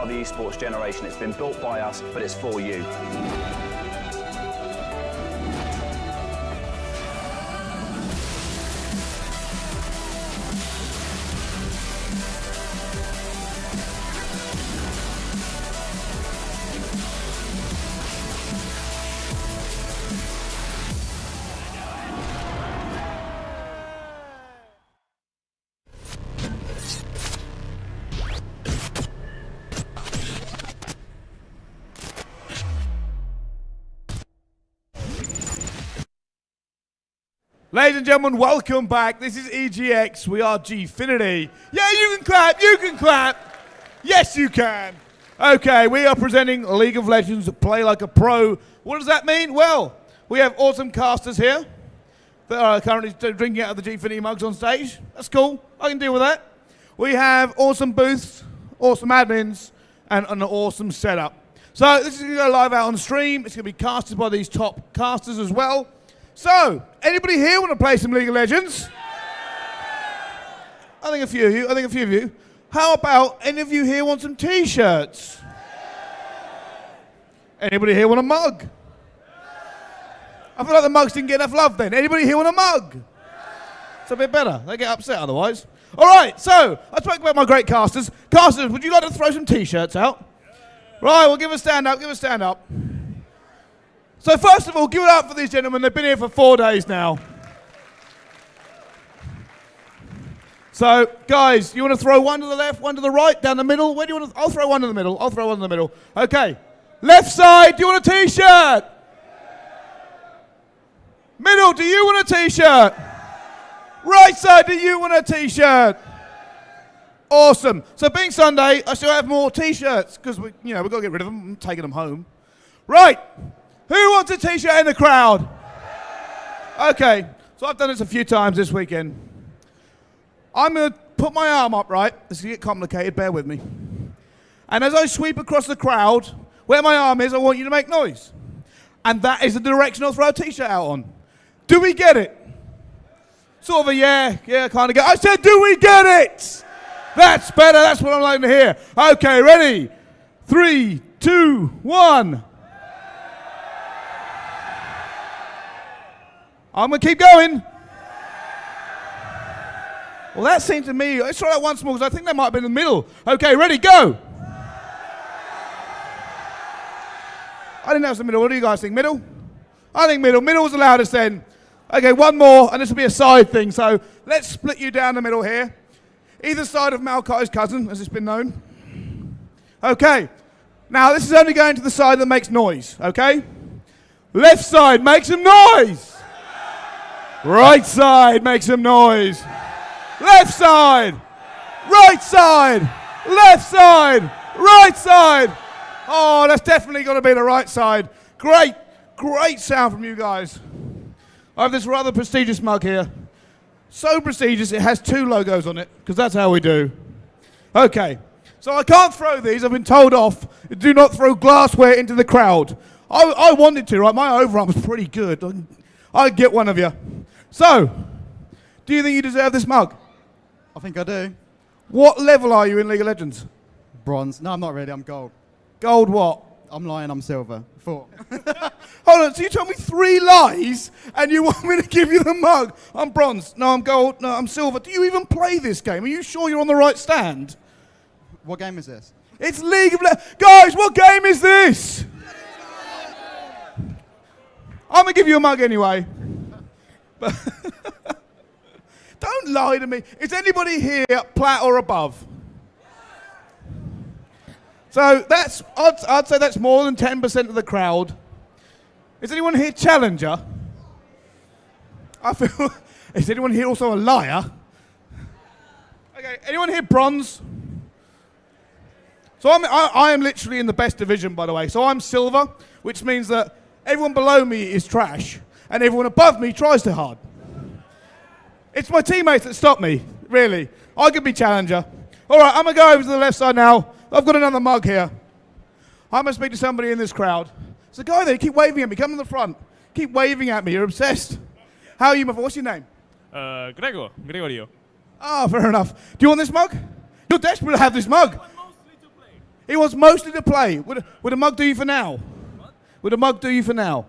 part of the esports generation. It's been built by us, but it's for you. Ladies and gentlemen, welcome back. This is EGX. We are Gfinity. Yeah, you can clap. You can clap. Yes, you can. Okay, we are presenting League of Legends Play Like a Pro. What does that mean? Well, we have awesome casters here that are currently drinking out of the Gfinity mugs on stage. That's cool. I can deal with that. We have awesome booths, awesome admins, and an awesome setup. So this is going to go live out on stream. It's going to be casted by these top casters as well. So, anybody here want to play some League of Legends? I think a few of you. How about any of you here want some t-shirts? Anybody here want a mug? I feel like the mugs didn't get enough love then. Anybody here want a mug? It's a bit better. They get upset otherwise. All right, so I spoke about my great casters. Casters, would you like to throw some t-shirts out? Right, well, give a stand up. So first of all, give it up for these gentlemen. They've been here for 4 days now. So, guys, you want to throw one to the left, one to the right, down the middle? Where do you want to? I'll throw one in the middle. Okay. Left side, do you want a t-shirt? Middle, do you want a t-shirt? Right side, do you want a t-shirt? Awesome. So being Sunday, I still have more t-shirts because we've got to get rid of them. I'm taking them home. Right. Who wants a t-shirt in the crowd? Okay, so I've done this a few times this weekend. I'm going to put my arm up, right? This is going to get complicated, bear with me. And as I sweep across the crowd, where my arm is, I want you to make noise. And that is the direction I'll throw a t-shirt out on. Do we get it? Sort of a yeah, kind of get. I said, do we get it? That's better, that's what I'm liking to hear. Okay, ready? 3, 2, 1. I'm going to keep going. Well, that seemed to me, let's try that once more because I think that might have been in the middle. Okay, ready, go. I think that was the middle. What do you guys think? Middle? I think middle. Middle was the loudest then. Okay, one more, and this will be a side thing. So let's split you down the middle here. Either side of Malkai's cousin, as it's been known. Okay, now this is only going to the side that makes noise, okay? Left side, make some noise. Right side, make some noise. Left side, right side, left side, right side. Oh, that's definitely got to be the right side. Great sound from you guys. I have this rather prestigious mug here. So prestigious, it has 2 logos on it, because that's how we do. Okay, so I can't throw these. I've been told off. Do not throw glassware into the crowd. I wanted to, right? My overarm was pretty good. I'd get one of you. So, do you think you deserve this mug? I think I do. What level are you in League of Legends? Bronze. No, I'm not really. I'm gold. Gold what? I'm lying. I'm silver. 4. Hold on, so you told me 3 lies and you want me to give you the mug? I'm bronze. No, I'm gold. No, I'm silver. Do you even play this game? Are you sure you're on the right stand? What game is this? It's League of Legends. Guys, what game is this? I'm going to give you a mug anyway. Don't lie to me. Is anybody here plat or above? So that's, I'd say that's more than 10% of the crowd. Is anyone here challenger? I feel, is anyone here also a liar? Okay, anyone here bronze? So I am literally in the best division, by the way. So I'm silver, which means that everyone below me is trash, and everyone above me tries too hard. It's my teammates that stop me, really. I could be challenger. All right, I'm going to go over to the left side now. I've got another mug here. I'm going to speak to somebody in this crowd. There's a guy there, keep waving at me. Come to the front. Keep waving at me. You're obsessed. How are you, my friend? What's your name? Gregorio. Ah, fair enough. Do you want this mug? You're desperate to have this mug. He wants mostly to play. Would a mug do you for now? Would a mug do you for now?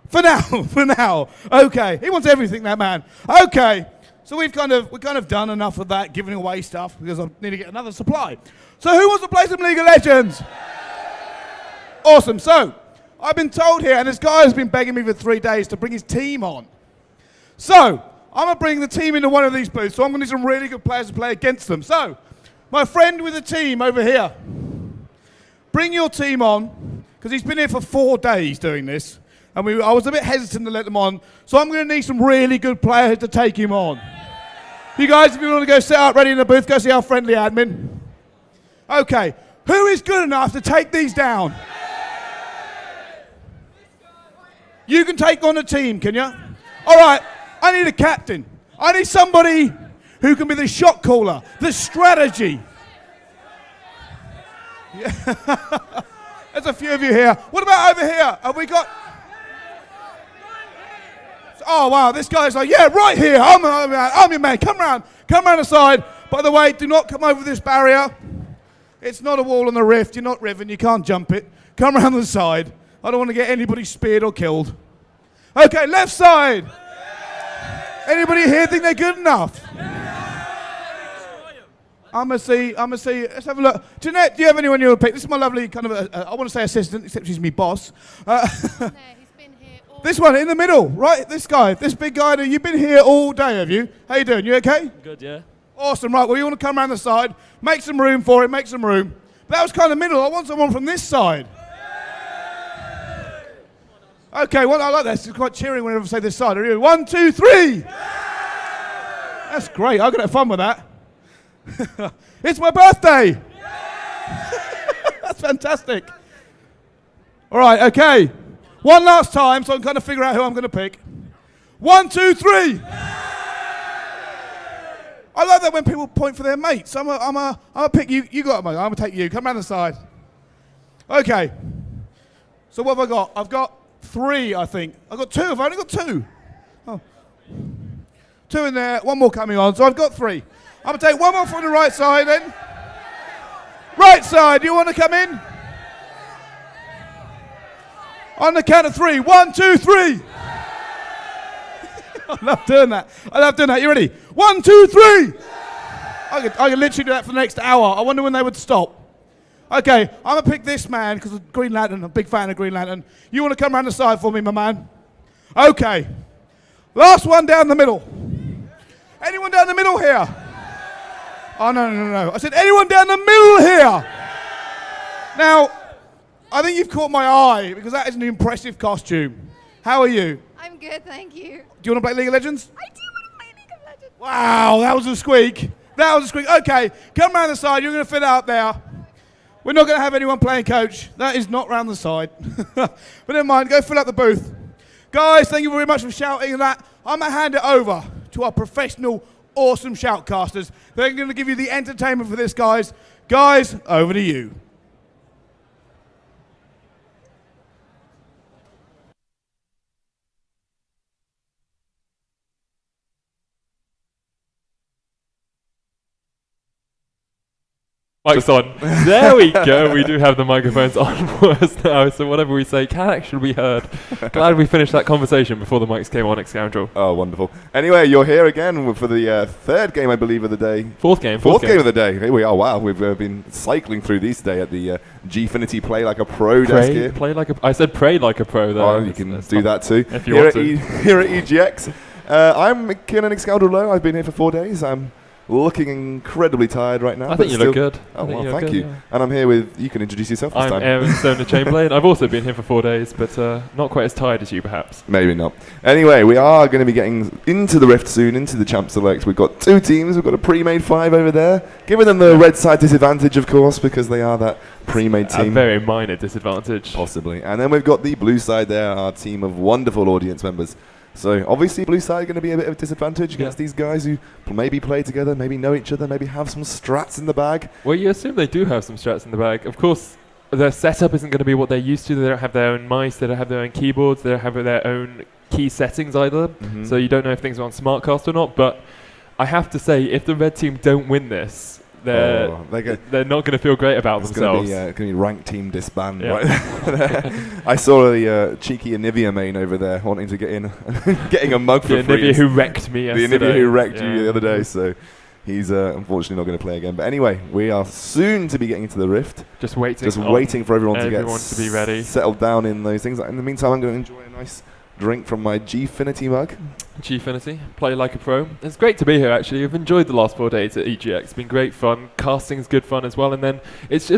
For now. For now. Okay. He wants everything, that man. Okay. So we've kind of done enough of that, giving away stuff, because I need to get another supply. So who wants to play some League of Legends? Awesome. So I've been told here, and this guy has been begging me for 3 days to bring his team on. So I'm going to bring the team into one of these booths. So I'm going to need some really good players to play against them. So my friend with the team over here, bring your team on, because he's been here for 4 days doing this. And I was a bit hesitant to let them on. So I'm going to need some really good players to take him on. You guys, if you want to go sit out ready in the booth, go see our friendly admin. Okay. Who is good enough to take these down? You can take on a team, can you? All right. I need a captain. I need somebody who can be the shot caller, the strategy. Yeah. There's a few of you here. What about over here? Have we got... Oh, wow, this guy's like, yeah, right here. I'm your man. Come round the side. By the way, do not come over this barrier. It's not a wall on the rift. You're not Riven. You can't jump it. Come round the side. I don't want to get anybody speared or killed. Okay, left side. Anybody here think they're good enough? I'm going to see. Let's have a look. Jeanette, do you have anyone you would pick? This is my lovely kind of, I want to say assistant, except she's me boss. No, he's been here all This one in the middle, right? This guy, this big guy. You've been here all day, have you? How you doing? You okay? Good, yeah. Awesome, right. Well, you want to come around the side, make some room for it, make some room. But that was kind of middle. I want someone from this side. Okay, well, I like that. It's quite cheering whenever I say this side. Are you? 1, 2, 3. That's great. I'm going to have fun with that. It's my birthday. That's fantastic. All right, okay. One last time, so I can kind of figure out who I'm going to pick. 1, 2, 3. I like that when people point for their mates. I'm a pick you. You got it, mate. I'm gonna take you. Come around the side. Okay. So what have I got? I've got 3, I think. I've got 2. I've only got 2. Oh. 2 in there. 1 more coming on. So I've got 3. I'm gonna take 1 more from the right side then. Right side. Do you want to come in? On the count of 3. 1, 2, 3. I love doing that. I love doing that. You ready? 1, 2, 3. I could literally do that for the next hour. I wonder when they would stop. Okay, I'm going to pick this man because of Green Lantern. I'm a big fan of Green Lantern. You want to come around the side for me, my man? Okay. Last one down the middle. Anyone down the middle here? Oh, no. I said anyone down the middle here? Now, I think you've caught my eye because that is an impressive costume. How are you? I'm good, thank you. Do you want to play League of Legends? I do want to play League of Legends. Wow, that was a squeak. That was a squeak. Okay, come round the side. You're going to fit out there. We're not going to have anyone playing coach. That is not round the side. But never mind, go fill up the booth. Guys, thank you very much for shouting and that. I'm going to hand it over to our professional, awesome shoutcasters. They're going to give you the entertainment for this, guys. Guys, over to you. Mic's on. There we go. We do have the microphones on for us now, so whatever we say can actually be heard. Glad we finished that conversation before the mics came on, Scoundrel. Oh, wonderful. Anyway, you're here again for the third game, I believe, of the day. Fourth game of the day. Here we are. Wow, we've been cycling through these today at the Gfinity Play Like a Pro desk here. I said pray like a pro, though. Oh, you can do that too. If you want to. Here at EGX. I'm Kieran Scoundrel Low. I've been here for 4 days. I'm looking incredibly tired right now. I think you look good. Oh, well, thank you. Yeah. And I'm here with, you can introduce yourself this time. I'm Aaron Stoner Chamberlain. I've also been here for 4 days, but not quite as tired as you, perhaps. Maybe not. Anyway, we are going to be getting into the Rift soon, into the Champ Select. We've got 2 teams. We've got a pre-made 5 over there, giving them the red side disadvantage, of course, because they are that pre-made team. A very minor disadvantage. Possibly. And then we've got the blue side there, our team of wonderful audience members. So obviously blue side going to be a bit of a disadvantage against these guys who maybe play together, maybe know each other, maybe have some strats in the bag. Well, you assume they do have some strats in the bag. Of course, their setup isn't going to be what they're used to. They don't have their own mice, they don't have their own keyboards, they don't have their own key settings either. So you don't know if things are on Smartcast or not. But I have to say, if the red team don't win this, they're not going to feel great about themselves. It's going to be rank team disband. Yeah. Right? I saw the cheeky Anivia main over there wanting to get in, getting a mug for free. The Anivia who wrecked me yesterday. The Anivia who wrecked you the other day. So he's unfortunately not going to play again. But anyway, we are soon to be getting into the Rift. Just waiting for everyone to be ready, settled down in those things. In the meantime, I'm going to enjoy a nice drink from my Gfinity mug. Gfinity, play like a pro. It's great to be here actually. I've enjoyed the last 4 days at EGX. It's been great fun. Casting's good fun as well, and then it's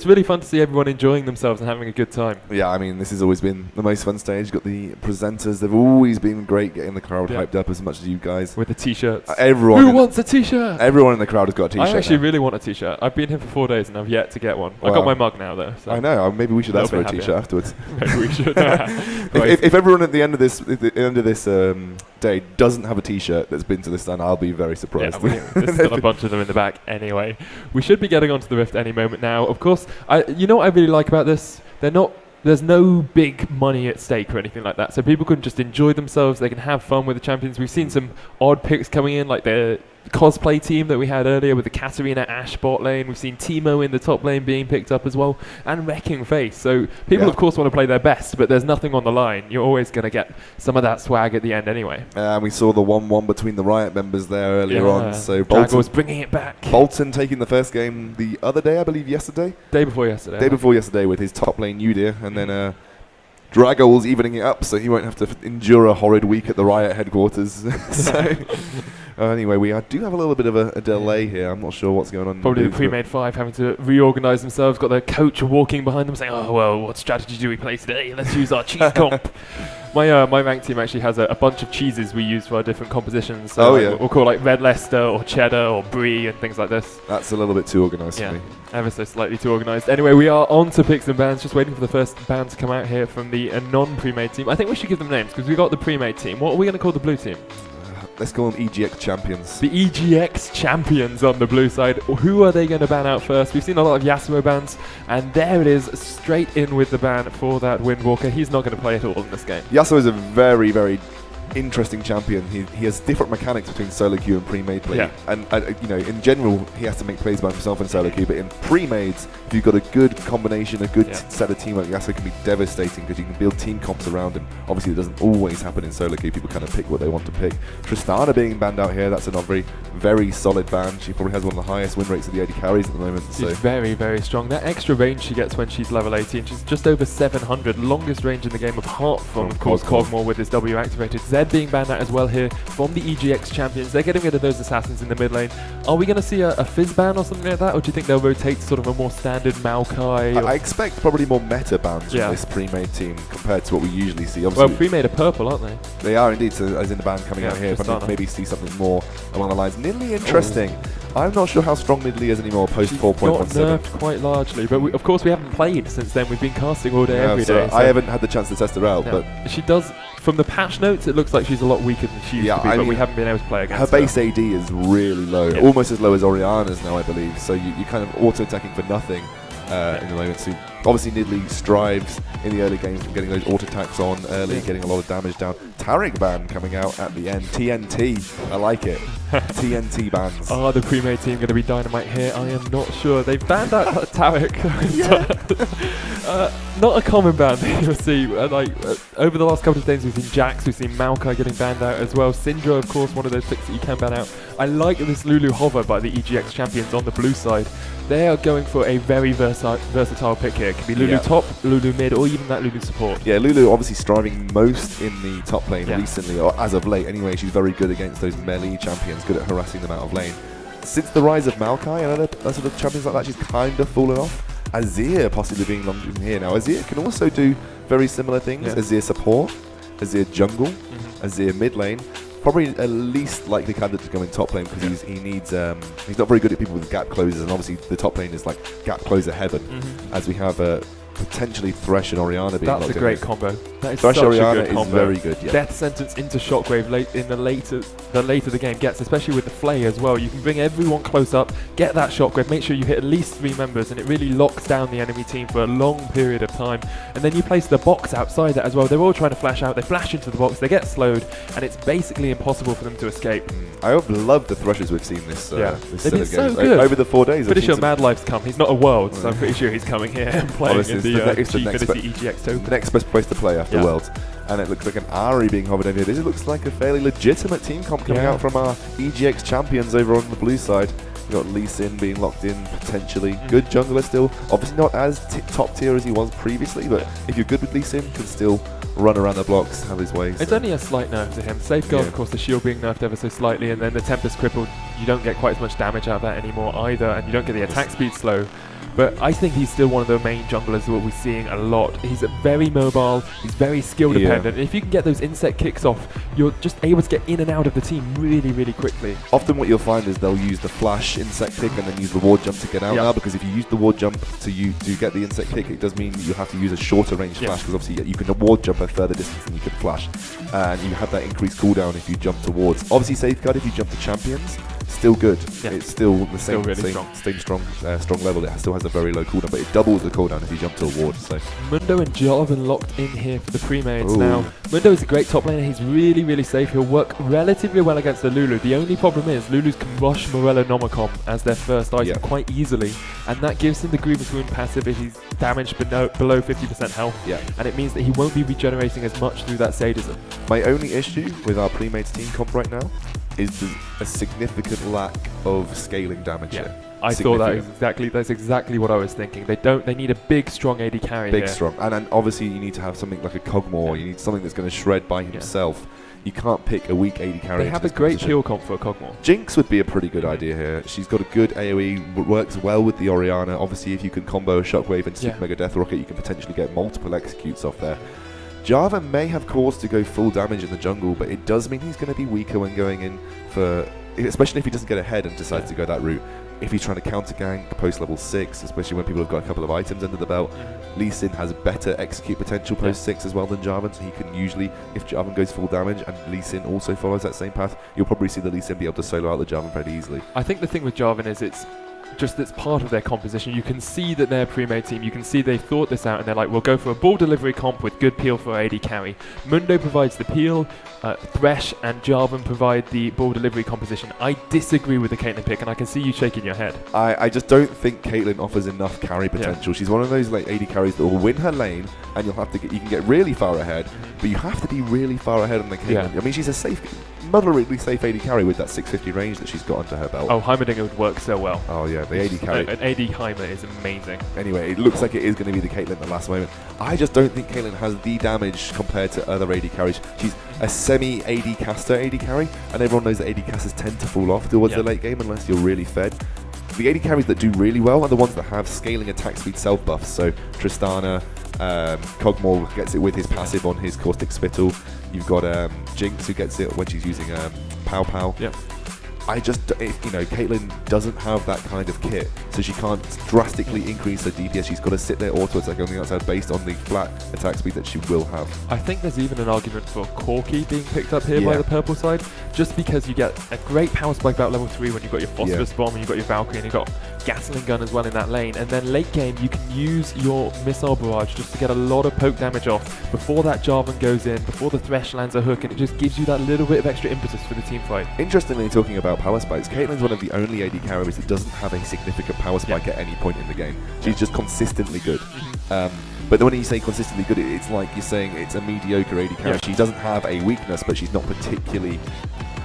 really fun to see everyone enjoying themselves and having a good time. Yeah, I mean, this has always been the most fun stage. Got the presenters, they've always been great getting the crowd hyped up as much as you guys. With the t-shirts. Everyone Who wants a t-shirt? Everyone in the crowd has got a t-shirt. I actually really want a t-shirt. I've been here for 4 days and I've yet to get one. I got my mug now though. So I know, maybe we should ask for a t-shirt afterwards. Maybe we should. If everyone at the end of this day doesn't have a t-shirt that's been to the stand, I'll be very surprised. Yeah, there's still a bunch of them in the back anyway. We should be getting onto the Rift any moment now. Of course, you know what I really like about this? There's no big money at stake or anything like that, so people can just enjoy themselves. They can have fun with the champions. We've seen some odd picks coming in, like the cosplay team that we had earlier with the Katarina Ashe bot lane. We've seen Teemo in the top lane being picked up as well, and Wrecking Face. So people of course want to play their best, but there's nothing on the line. You're always going to get some of that swag at the end anyway. We saw the 1-1 between the Riot members there earlier on. So Bolton was bringing it back. Bolton taking the first game the other day, I believe yesterday. Day before yesterday. Day before yesterday with his top lane Udyr, and then Dragol's evening it up, so he won't have to endure a horrid week at the Riot headquarters. So anyway, we do have a little bit of a delay here. I'm not sure what's going on. Probably the pre-made 5 having to reorganise themselves. Got their coach walking behind them saying, oh, well, what strategy do we play today? Let's use our cheese comp. My rank team actually has a bunch of cheeses we use for our different compositions. So we'll call like Red Leicester or Cheddar or Brie and things like this. That's a little bit too organised for me. Ever so slightly too organised. Anyway, we are on to picks and bans. Just waiting for the first ban to come out here from the non-pre-made team. I think we should give them names because we got the pre-made team. What are we going to call the blue team? Let's call them EGX champions. The EGX champions on the blue side. Who are they going to ban out first? We've seen a lot of Yasuo bans, and there it is, straight in with the ban for that Windwalker. He's not going to play at all in this game. Yasuo is a very, very interesting champion. He has different mechanics between solo queue and pre-made play. Yeah. And in general, he has to make plays by himself in solo queue. But in pre-mades, if you've got a good combination, a good set of teamwork, Yasuo can be devastating because you can build team comps around him. Obviously, it doesn't always happen in solo queue. People kind of pick what they want to pick. Tristana being banned out here, that's another very, very solid ban. She probably has one of the highest win rates of the AD carries at the moment. She's very, very strong. That extra range she gets when she's level 18, she's just over 700. Longest range in the game apart from, of course, Kog'Maw with his W activated. Zed being banned out as well here from the EGX champions. They're getting rid of those assassins in the mid lane. Are we going to see a Fizz ban or something like that, or do you think they'll rotate to sort of a more standard Maokai? I expect probably more meta bans from this pre-made team compared to what we usually see. Obviously, well, pre-made are purple, aren't they? They are indeed, so as in the ban coming out here, but maybe see something more along the lines. Nidalee, interesting. I'm not sure how strong Nidalee is anymore post 4.17. Nerfed quite largely, but of course we haven't played since then. We've been casting all day, every day. So I haven't had the chance to test her out, but she does. From the patch notes, it looks like she's a lot weaker than she used to be, but we haven't been able to play against her. Her base AD is really low, almost as low as Orianna's now, I believe. So you're kind of auto-attacking for nothing in the moment. So obviously Nidalee strives in the early games from getting those auto-attacks on early, getting a lot of damage down. Taric ban coming out at the end. TNT, I like it. TNT bans. Are the pre-made team going to be dynamite here? I am not sure. They've banned out Taric. Not a common ban you'll see. Over the last couple of days, we've seen Jax, we've seen Maokai getting banned out as well. Syndra, of course, one of those picks that you can ban out. I like this Lulu Hover by the EGX champions on the blue side. They are going for a very versatile pick here. It can be Lulu top, Lulu mid, or even that Lulu support. Yeah, Lulu obviously striving most in the top lane recently, or as of late anyway. She's very good against those melee champions, good at harassing them out of lane. Since the rise of Maokai and other sort of champions like that, she's kind of fallen off. Azir possibly being long in here now. Azir can also do very similar things. Azir support, Azir jungle, Azir mid lane. Probably a least likely candidate to go in top lane because he's not very good at people with gap closers, and obviously the top lane is like gap closer heaven, as we have potentially Thresh and Orianna being That's locked a in great here. combo. That is Thresh such a Orianna good is combo. very good, yeah. Death Sentence into Shockwave late in the later the game gets, especially with the Flay as well. You can bring everyone close up, get that Shockwave, make sure you hit at least 3 members, and it really locks down the enemy team for a long period of time. And then you place the box outside that as well. They're all trying to flash out, they flash into the box, they get slowed, and it's basically impossible for them to escape. I have loved the Threshers we've seen this, They've this set been of so games. good. Over the 4 days. Pretty I've sure seen Mad Life's come. He's not a world, so I'm pretty sure he's coming here and playing Honestly, in it's the the next EGX token. the next best place to play after Yeah. Worlds. And it looks like an Ari being hovered over here. This looks like a fairly legitimate team comp coming Yeah. out from our EGX champions over on the blue side. You've got Lee Sin being locked in potentially. Good jungler still. Obviously not as top tier as he was previously, but if you're good with Lee Sin, can still run around the blocks, have his way. It's so. only a slight nerf to him. Safeguard, of course, the shield being nerfed ever so slightly, and then the Tempest crippled. You don't get quite as much damage out of that anymore either, and you don't get the attack speed slow. But I think he's still one of the main junglers that we're seeing a lot. He's very mobile, he's very skill dependent, and if you can get those insect kicks off, you're just able to get in and out of the team really, really quickly. Often what you'll find is they'll use the flash insect kick and then use the ward jump to get out now, because if you use the ward jump to get the insect kick, it does mean that you have to use a shorter range flash, because obviously you can ward jump a further distance than you can flash, and you have that increased cooldown if you jump towards. Obviously Safeguard, if you jump to champions, still good. It's still the same, really strong level. It still has a very low cooldown, but it doubles the cooldown if you jump to a ward. So Mundo and Jarvan locked in here for the pre-mades Ooh. now. Mundo is a great top laner. He's really, really safe. He'll work relatively well against the Lulu. The only problem is Lulus can rush Morello Nomicom as their first item quite easily, and that gives him the Grievous Wound passive if he's damaged below 50% health. And it means that he won't be regenerating as much through that sadism. My only issue with our pre-mates team comp right now is a significant lack of scaling damage here. I thought that's exactly what I was thinking. They need a big, strong AD carry Big, here. strong. And obviously you need to have something like a Cogmore. You need something that's going to shred by himself. You can't pick a weak AD carry. They have a great peel comp for a Cogmore. Jinx would be a pretty good idea here. She's got a good AoE, works well with the Orianna. Obviously if you can combo a Shockwave and Super Mega Death Rocket, you can potentially get multiple executes off there. Java may have cause to go full damage in the jungle, but it does mean he's going to be weaker when going in for, especially if he doesn't get ahead and decides to go that route. If he's trying to counter gank post level 6, especially when people have got a couple of items under the belt, Lee Sin has better execute potential post 6 as well than Jarvan, so he can usually, if Jarvan goes full damage and Lee Sin also follows that same path, you'll probably see the Lee Sin be able to solo out the Jarvan fairly easily. I think the thing with Jarvan is it's part of their composition. You can see that they're a pre-made team. You can see they thought this out and they're like, we'll go for a ball delivery comp with good peel for AD carry. Mundo provides the peel, Thresh and Jarvan provide the ball delivery composition. I disagree with the Caitlyn pick, and I can see you shaking your head. I just don't think Caitlyn offers enough carry potential. She's one of those like AD carries that will win her lane, and you can get really far ahead, but you have to be really far ahead on the Caitlyn. I mean, she's a moderately safe AD carry with that 650 range that she's got under her belt. Oh, Heimerdinger would work so well. Oh yeah, the AD carry. An AD Heimer is amazing. Anyway, it looks like it is going to be the Caitlyn at the last moment. I just don't think Caitlyn has the damage compared to other AD carries. She's a semi-AD caster AD carry, and everyone knows that AD casters tend to fall off towards the late game unless you're really fed. The AD carries that do really well are the ones that have scaling attack speed self buffs. So Tristana, Cogmore gets it with his passive on his Caustic Spittle. You've got Jinx who gets it when she's using Pow Pow. Caitlyn doesn't have that kind of kit, so she can't drastically increase her DPS. She's got to sit there auto attack on the outside based on the flat attack speed that she will have. I think there's even an argument for Corki being picked up here by the purple side, just because you get a great power spike about level 3 when you've got your Phosphorus Bomb and you've got your Valkyrie and you've got Gatling Gun as well in that lane, and then late game you can use your Missile Barrage just to get a lot of poke damage off before that Jarvan goes in, before the Thresh lands a hook, and it just gives you that little bit of extra impetus for the team fight. Interestingly, talking about power spikes, Caitlyn's one of the only AD carries that doesn't have a significant power spike at any point in the game. She's just consistently good. But when you say consistently good, it's like you're saying it's a mediocre AD carry. She doesn't have a weakness, but she's not particularly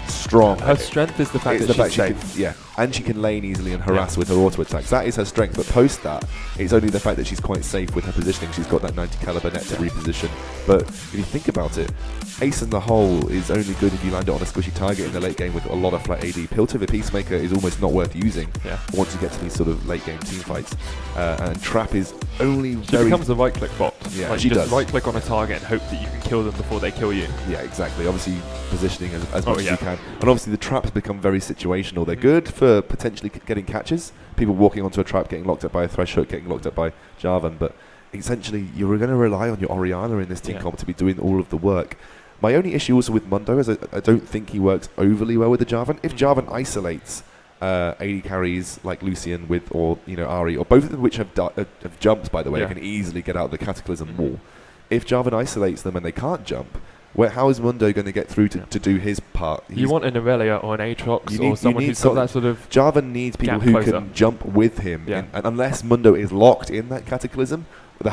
strong. Her strength is the fact that she's safe. And she can lane easily and harass with her auto attacks. That is her strength, but post that, it's only the fact that she's quite safe with her positioning. She's got that 90 caliber net to reposition. But if you think about it, Ace in the hole is only good if you land it on a squishy target in the late game with a lot of flat AD. Piltover Peacemaker is almost not worth using once you get to these sort of late game team fights. And Trap is only She becomes a right click bot. Yeah, like she you just does. right click on a target and hope that you can kill them before they kill you. Yeah, exactly. Obviously positioning as much as you can. And obviously the traps become very situational. They're good for potentially getting catches. People walking onto a trap, getting locked up by a Thresh hook, getting locked up by Jarvan, but essentially you're going to rely on your Orianna in this team comp to be doing all of the work. My only issue also with Mundo is I don't think he works overly well with the Jarvan. If Jarvan isolates AD carries like Lucian with, or Ahri, or both of them which have jumps, by the way, can easily get out of the Cataclysm wall. If Jarvan isolates them and they can't jump, how is Mundo going to get through to do his part? You want an Aurelia or an Aatrox or someone who's got that sort of Jarvan needs people who can jump with him, and unless Mundo is locked in that Cataclysm, they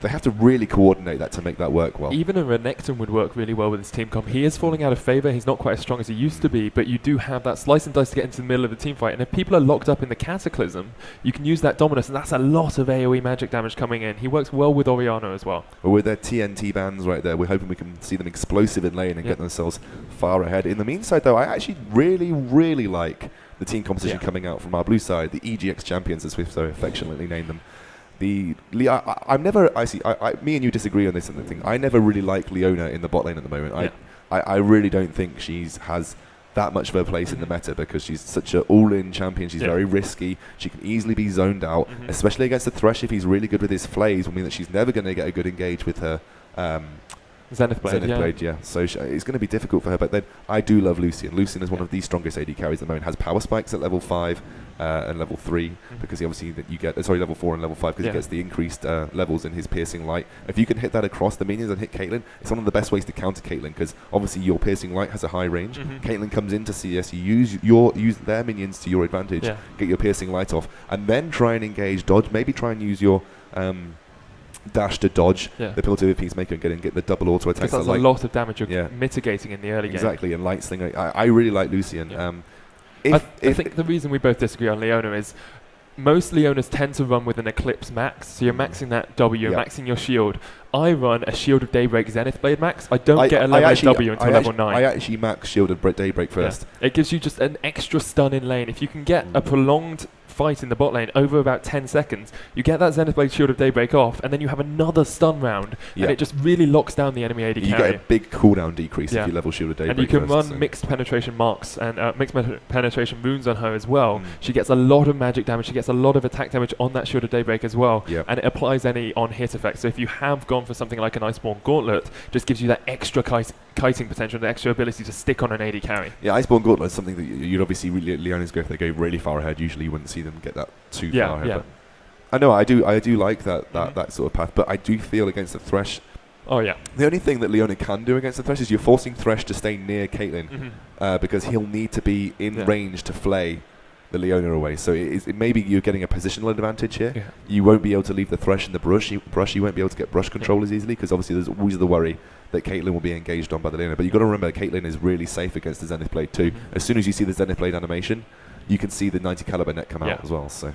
have to really coordinate that to make that work well. Even a Renekton would work really well with his team comp. He is falling out of favour. He's not quite as strong as he used to be, but you do have that slice and dice to get into the middle of the team fight. And if people are locked up in the Cataclysm, you can use that Dominus, and that's a lot of AoE magic damage coming in. He works well with Orianna as well. Well, with their TNT bans right there, we're hoping we can see them explosive in lane and get themselves far ahead. In the meantime, though, I actually really, really like the team composition coming out from our blue side, the EGX champions, as we've so affectionately named them. Me and you disagree on this and the thing. I never really like Leona in the bot lane at the moment. I really don't think she has that much of a place in the meta because she's such an all-in champion. She's very risky. She can easily be zoned out, especially against the Thresh if he's really good with his flays. Will mean that she's never going to get a good engage with her Zenith Blade, So it's going to be difficult for her. But then I do love Lucian. Lucian is one of the strongest AD carries at the moment. Has power spikes at level 5 and level 3 because he obviously you get level 4 and level 5 because he gets the increased levels in his piercing light. If you can hit that across the minions and hit Caitlyn, it's one of the best ways to counter Caitlyn because obviously your piercing light has a high range. Caitlyn comes into CS, you use their minions to your advantage, get your piercing light off, and then try and engage, dodge. Maybe try and use your dash to dodge the penalty of Peacemaker and get the double auto attacks. Because that's a lot of damage you're mitigating in the early game. Exactly, and Light Slinger. I really like Lucian. I think the reason we both disagree on Leona is most Leonas tend to run with an Eclipse max, so you're maxing that W, maxing your shield. I run a Shield of Daybreak Zenith Blade max. I don't get a level W until level 9. I actually max Shield of Daybreak first. It gives you just an extra stun in lane. If you can get a prolonged fight in the bot lane over about 10 seconds, you get that Zenith Blade Shield of Daybreak off, and then you have another stun round, and it just really locks down the enemy AD carry. You get a big cooldown decrease if you level Shield of Daybreak. And you can run mixed penetration marks and mixed penetration runes on her as well. She gets a lot of magic damage, she gets a lot of attack damage on that Shield of Daybreak as well, and it applies any on-hit effect. So if you have gone for something like an Iceborne Gauntlet, just gives you that extra kiting potential, the extra ability to stick on an AD carry. Yeah, Iceborne Gauntlet is something that you'd obviously Leona's go if they go really far ahead. Usually you wouldn't see them get that too far ahead. But I know I do like that sort of path, but I do feel against the Thresh. The only thing that Leona can do against the Thresh is you're forcing Thresh to stay near Caitlyn because he'll need to be in range to flay the Leona away. So maybe you're getting a positional advantage here. You won't be able to leave the Thresh in the brush. You won't be able to get brush control as easily because obviously there's always the worry that Caitlyn will be engaged on by the Leona. But you've got to remember Caitlyn is really safe against the Zenith Blade too. As soon as you see the Zenith Blade animation, you can see the 90 caliber net come out as well. So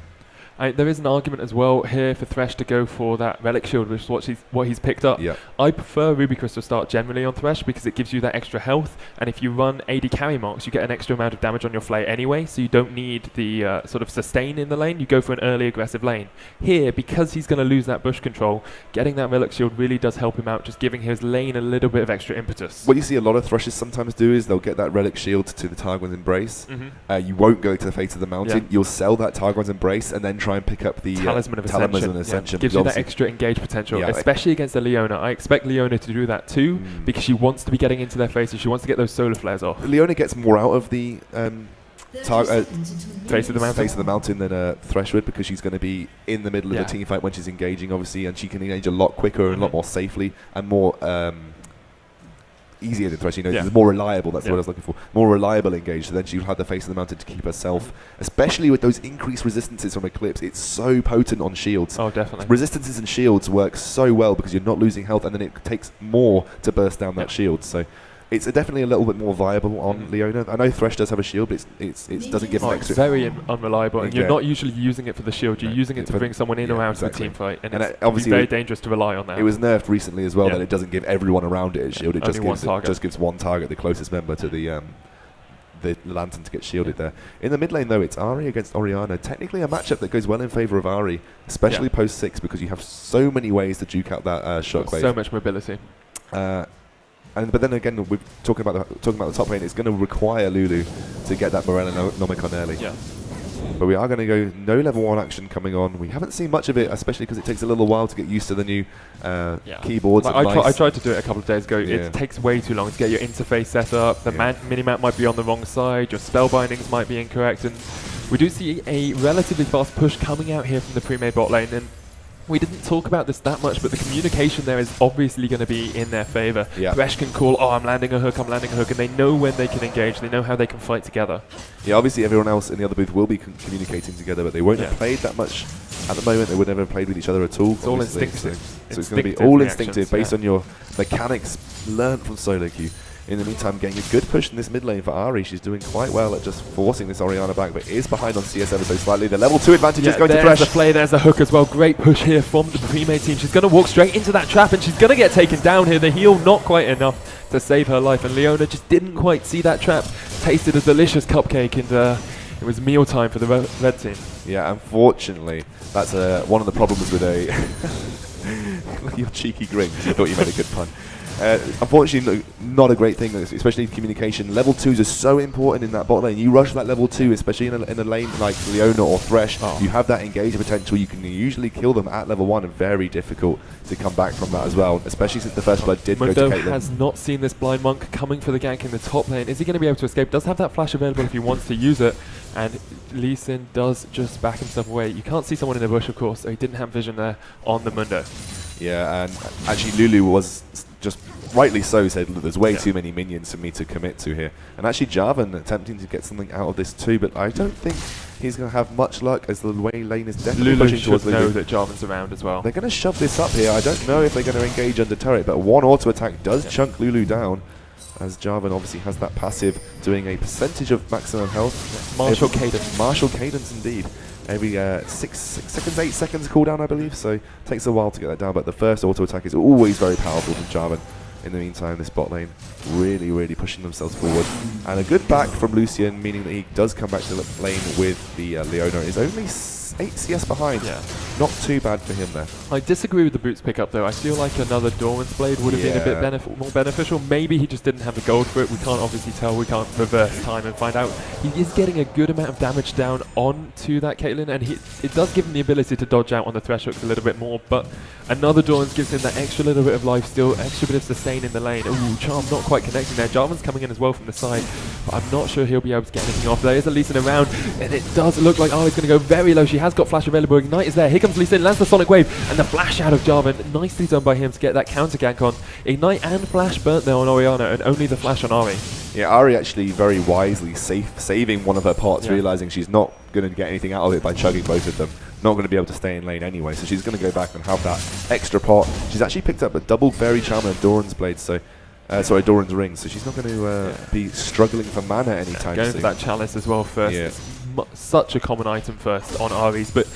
there is an argument as well here for Thresh to go for that Relic Shield, which is what he's picked up. I prefer Ruby Crystal start generally on Thresh because it gives you that extra health, and if you run AD carry marks, you get an extra amount of damage on your flay anyway, so you don't need the sort of sustain in the lane. You go for an early aggressive lane. Here, because he's going to lose that bush control, getting that Relic Shield really does help him out, just giving his lane a little bit of extra impetus. What you see a lot of Threshers sometimes do is they'll get that Relic Shield to the Targon's Embrace. You won't go to the Fate of the Mountain. You'll sell that Targon's Embrace and then try and pick up the Talisman of Ascension. Gives you that extra engage potential, especially against the Leona. I expect Leona to do that too because she wants to be getting into their faces. She wants to get those solar flares off. Leona gets more out of the Face of the Mountain than Thresh would because she's going to be in the middle of the team fight when she's engaging, obviously, and she can engage a lot quicker and a lot more safely and more easier than Thresh. It's more reliable. That's what I was looking for. More reliable engage. So then she'll have the Face of the Mountain to keep herself, especially with those increased resistances from Eclipse. It's so potent on shields. Oh, definitely. Resistances and shields work so well because you're not losing health, and then it takes more to burst down that shield. So it's definitely a little bit more viable on Leona. I know Thresh does have a shield, but it doesn't give an extra. It's very unreliable, and you're not usually using it for the shield. You're using it to bring someone in or out of the team fight, and it's obviously very dangerous to rely on that. It was nerfed recently as well that it doesn't give everyone around it a shield. It just gives one target, the closest member to the Lantern to get shielded there. In the mid lane though, it's Ahri against Orianna. Technically a matchup that goes well in favour of Ahri, especially post 6 because you have so many ways to juke out that shockwave. So much mobility. But then again, we're talking about the top lane. It's going to require Lulu to get that Morellonomicon early. But we are going to go no level 1 action coming on. We haven't seen much of it, especially because it takes a little while to get used to the new keyboards. Like I tried to do it a couple of days ago. It takes way too long to get your interface set up. The minimap might be on the wrong side. Your spell bindings might be incorrect. And we do see a relatively fast push coming out here from the pre-made bot lane. And we didn't talk about this that much, but the communication there is obviously going to be in their favor. Thresh can call, oh, I'm landing a hook, and they know when they can engage. They know how they can fight together. Yeah, obviously everyone else in the other booth will be communicating together, but they won't have played that much at the moment. They would never have played with each other at all. It's all instinctive. So it's going to be all instinctive based on your mechanics learned from solo queue. In the meantime, getting a good push in this mid lane for Ari. She's doing quite well at just forcing this Orianna back, but is behind on CS ever so slightly. The level 2 advantage is going to Thresh. There's the play, there's the hook as well. Great push here from the pre-made team. She's going to walk straight into that trap, and she's going to get taken down here. The heal not quite enough to save her life, and Leona just didn't quite see that trap. Tasted a delicious cupcake, and it was mealtime for the red team. Yeah, unfortunately, that's one of the problems with a... Look at your cheeky grin, because you thought you made a good pun. Unfortunately, not a great thing, especially communication. Level 2s are so important in that bot lane. You rush that level 2, especially in a lane like Leona or Thresh, you have that engage potential. You can usually kill them at level 1, and very difficult to come back from that as well, especially since the first blood did Mundo go to Caitlyn. has not seen this blind monk coming for the gank in the top lane. Is he going to be able to escape? Does have that flash available if he wants to use it, and Lee Sin does just back himself away. You can't see someone in the bush, of course, so he didn't have vision there on the Mundo. Yeah, and actually Lulu was just rightly so said, look, there's way too many minions for me to commit to here. And actually Jarvan attempting to get something out of this too, but I don't think he's going to have much luck, as the way lane is definitely Lulu pushing towards should Lulu. know that Jarvan's around as well. They're going to shove this up here. I don't know if they're going to engage under turret, but one auto attack does chunk Lulu down, as Jarvan obviously has that passive doing a percentage of maximum health. Martial cadence. Martial cadence indeed. Every 6 seconds, 8 seconds cooldown, I believe, so it takes a while to get that down, but the first auto attack is always very powerful from Jarvan. In the meantime, this bot lane really, really pushing themselves forward. And a good back from Lucian, meaning that he does come back to the lane with the Leona. Is only 8 CS behind. Yeah. Not too bad for him there. I disagree with the boots pickup though. I feel like another Doran's Blade would have been a bit more beneficial. Maybe he just didn't have the gold for it. We can't obviously tell. We can't reverse time and find out. He is getting a good amount of damage down onto that Caitlyn, and it does give him the ability to dodge out on the thresh hooks a little bit more, but another Doran's gives him that extra little bit of life steal, extra bit of sustain in the lane. Ooh, Charm not quite connecting there. Jarvan's coming in as well from the side, but I'm not sure he'll be able to get anything off. There is a Lee Sin around, and it does look like Ari's going to go very low. She has got flash available. Ignite is there. Here comes Lee Sin, lands the Sonic Wave, and the flash out of Jarvan. Nicely done by him to get that counter gank on. Ignite and flash burnt there on Orianna, and only the flash on Ari. Yeah, Ari actually very wisely saving one of her pots, realizing she's not going to get anything out of it by chugging both of them. Not going to be able to stay in lane anyway, so she's going to go back and have that extra pot. She's actually picked up a double Fairy Charm and a Doran's Blade, so sorry, Doran's Ring, so she's not going to be struggling for mana anytime soon. Going for that Chalice as well first. It's such a common item first on Ari's, but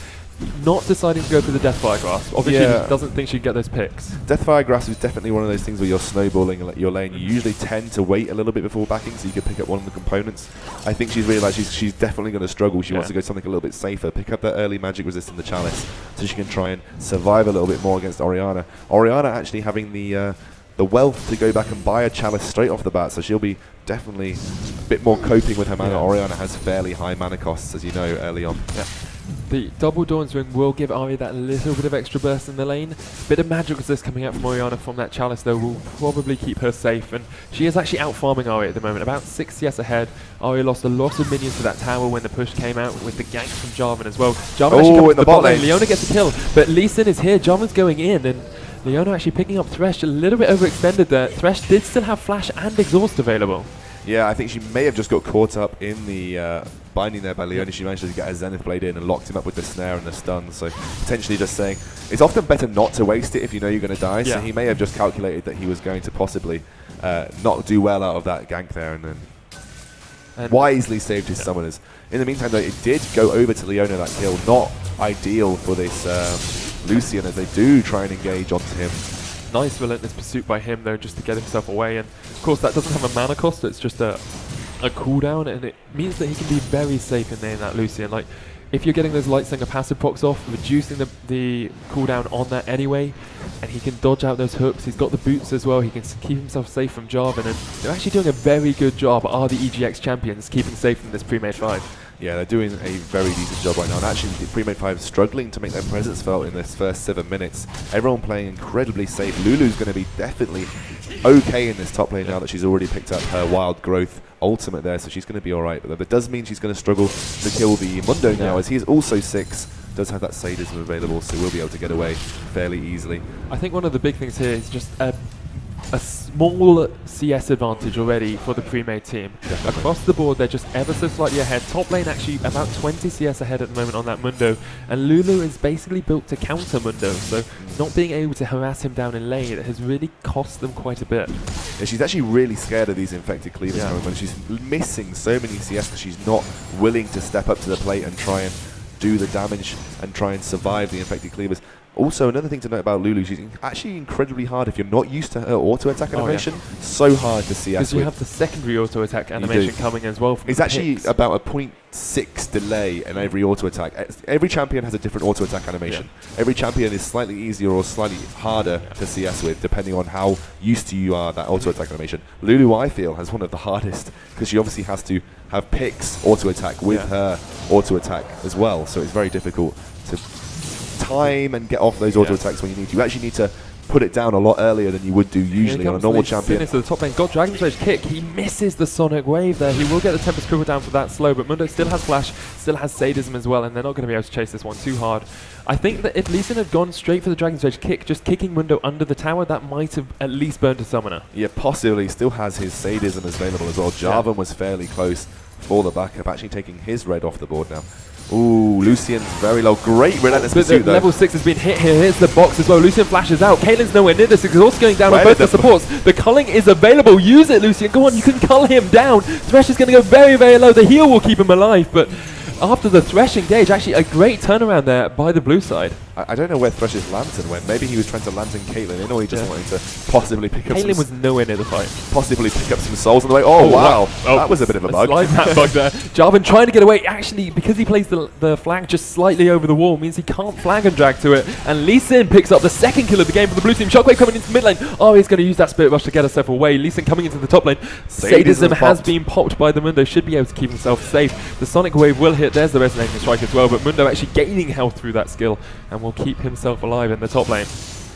not deciding to go for the Deathfire Grasp. Obviously, he doesn't think she'd get those picks. Deathfire Grasp is definitely one of those things where you're snowballing your lane. You usually tend to wait a little bit before backing so you can pick up one of the components. I think she's realised she's definitely going to struggle. She wants to go something a little bit safer, pick up that early magic resist in the Chalice so she can try and survive a little bit more against Orianna. Orianna actually having the wealth to go back and buy a Chalice straight off the bat, so she'll be definitely a bit more coping with her mana. Orianna has fairly high mana costs, as you know, early on. The double Dawn's Ring will give Ari that little bit of extra burst in the lane. Bit of magic resist coming out from Orianna from that Chalice though will probably keep her safe, and she is actually out farming Ari at the moment, about 6 CS ahead. Ari lost a lot of minions to that tower when the push came out with the gank from Jarvan as well. Jarvan actually comes to the bot lane. Leona gets a kill, but Lee Sin is here. Jarvan's going in, and Leona actually picking up Thresh, a little bit overextended there. Thresh did still have flash and exhaust available. Yeah, I think she may have just got caught up in the binding there by Leona. She managed to get a Zenith Blade in and locked him up with the snare and the stun. So potentially just saying, it's often better not to waste it if you know you're going to die. So he may have just calculated that he was going to possibly not do well out of that gank there, and then wisely saved his summoners. In the meantime though, it did go over to Leona, that kill. Not ideal for this Lucian, as they do try and engage onto him. Nice relentless pursuit by him though, just to get himself away, and of course that doesn't have a mana cost, it's just a cooldown, and it means that he can be very safe in there, that Lucian. Like, if you're getting those Lightslinger passive procs off, reducing the cooldown on that anyway, and he can dodge out those hooks. He's got the boots as well, he can keep himself safe from Jarvan, and they're actually doing a very good job, are the EGX champions, keeping safe from this pre-made 5. Yeah, they're doing a very decent job right now. And actually, the Pre-Made 5 struggling to make their presence felt in this first 7 minutes. Everyone playing incredibly safe. Lulu's going to be definitely okay in this top lane now that she's already picked up her Wild Growth ultimate there, so she's going to be alright. But that does mean she's going to struggle to kill the Mundo now, as he is also 6. Does have that sadism available, so we'll be able to get away fairly easily. I think one of the big things here is just a small CS advantage already for the pre-made team. Definitely. Across the board, they're just ever so slightly ahead. Top lane actually about 20 CS ahead at the moment on that Mundo, and Lulu is basically built to counter Mundo, so not being able to harass him down in lane has really cost them quite a bit. Yeah, she's actually really scared of these infected cleavers coming when she's missing so many CS because she's not willing to step up to the plate and try and do the damage and try and survive the infected cleavers. Also, another thing to note about Lulu, she's actually incredibly hard if you're not used to her auto-attack animation. So hard to CS because you with. have the secondary auto-attack animation coming as well from It's the actually picks. about a 0.6 delay in every auto-attack. Every champion has a different auto-attack animation. Every champion is slightly easier or slightly harder to CS with, depending on how used to you are that auto-attack animation. Lulu, I feel, has one of the hardest, because she obviously has to have picks auto-attack with her auto-attack as well, so it's very difficult to time and get off those auto attacks when you need to. You actually need to put it down a lot earlier than you would do usually on a normal champion. Into the top lane, got Dragon's Rage kick. He misses the Sonic Wave there. He will get the Tempest Cripple down for that slow, but Mundo still has Flash, still has Sadism as well, and they're not going to be able to chase this one too hard. I think that if Lee Sin had gone straight for the Dragon's Rage kick, just kicking Mundo under the tower, that might have at least burned a summoner. Yeah, possibly. Still has his Sadism available as well. Jarvan was fairly close for the backup, actually taking his red off the board now. Ooh, Lucian's very low. Great relentless pursuit though. Level 6 has been hit here. Here's the box as well. Lucian flashes out. Caitlin's nowhere near this. It's also going down on both the supports. The culling is available. Use it, Lucian. Go on, you can cull him down. Thresh is going to go very, very low. The heal will keep him alive, but after the Thresh engage, actually a great turnaround there by the blue side. I don't know where Thresh's lantern went. Maybe he was trying to lantern Caitlyn in, or he just wanted to possibly pick up Caitlyn was nowhere near the fight. Possibly pick up some souls on the way. Oh, wow. That was a bit of a bug. Slight that bug there. Jarvan trying to get away. Actually, because he plays the flag just slightly over the wall, means he can't flag and drag to it. And Lee Sin picks up the second kill of the game for the blue team. Shockwave coming into mid lane. Oh, he's going to use that Spirit Rush to get herself away. Lee Sin coming into the top lane. Sadism has been popped by the Mundo. Should be able to keep himself safe. The Sonic Wave will hit. There's the Resonating Strike as well. But Mundo actually gaining health through that skill and will keep himself alive in the top lane.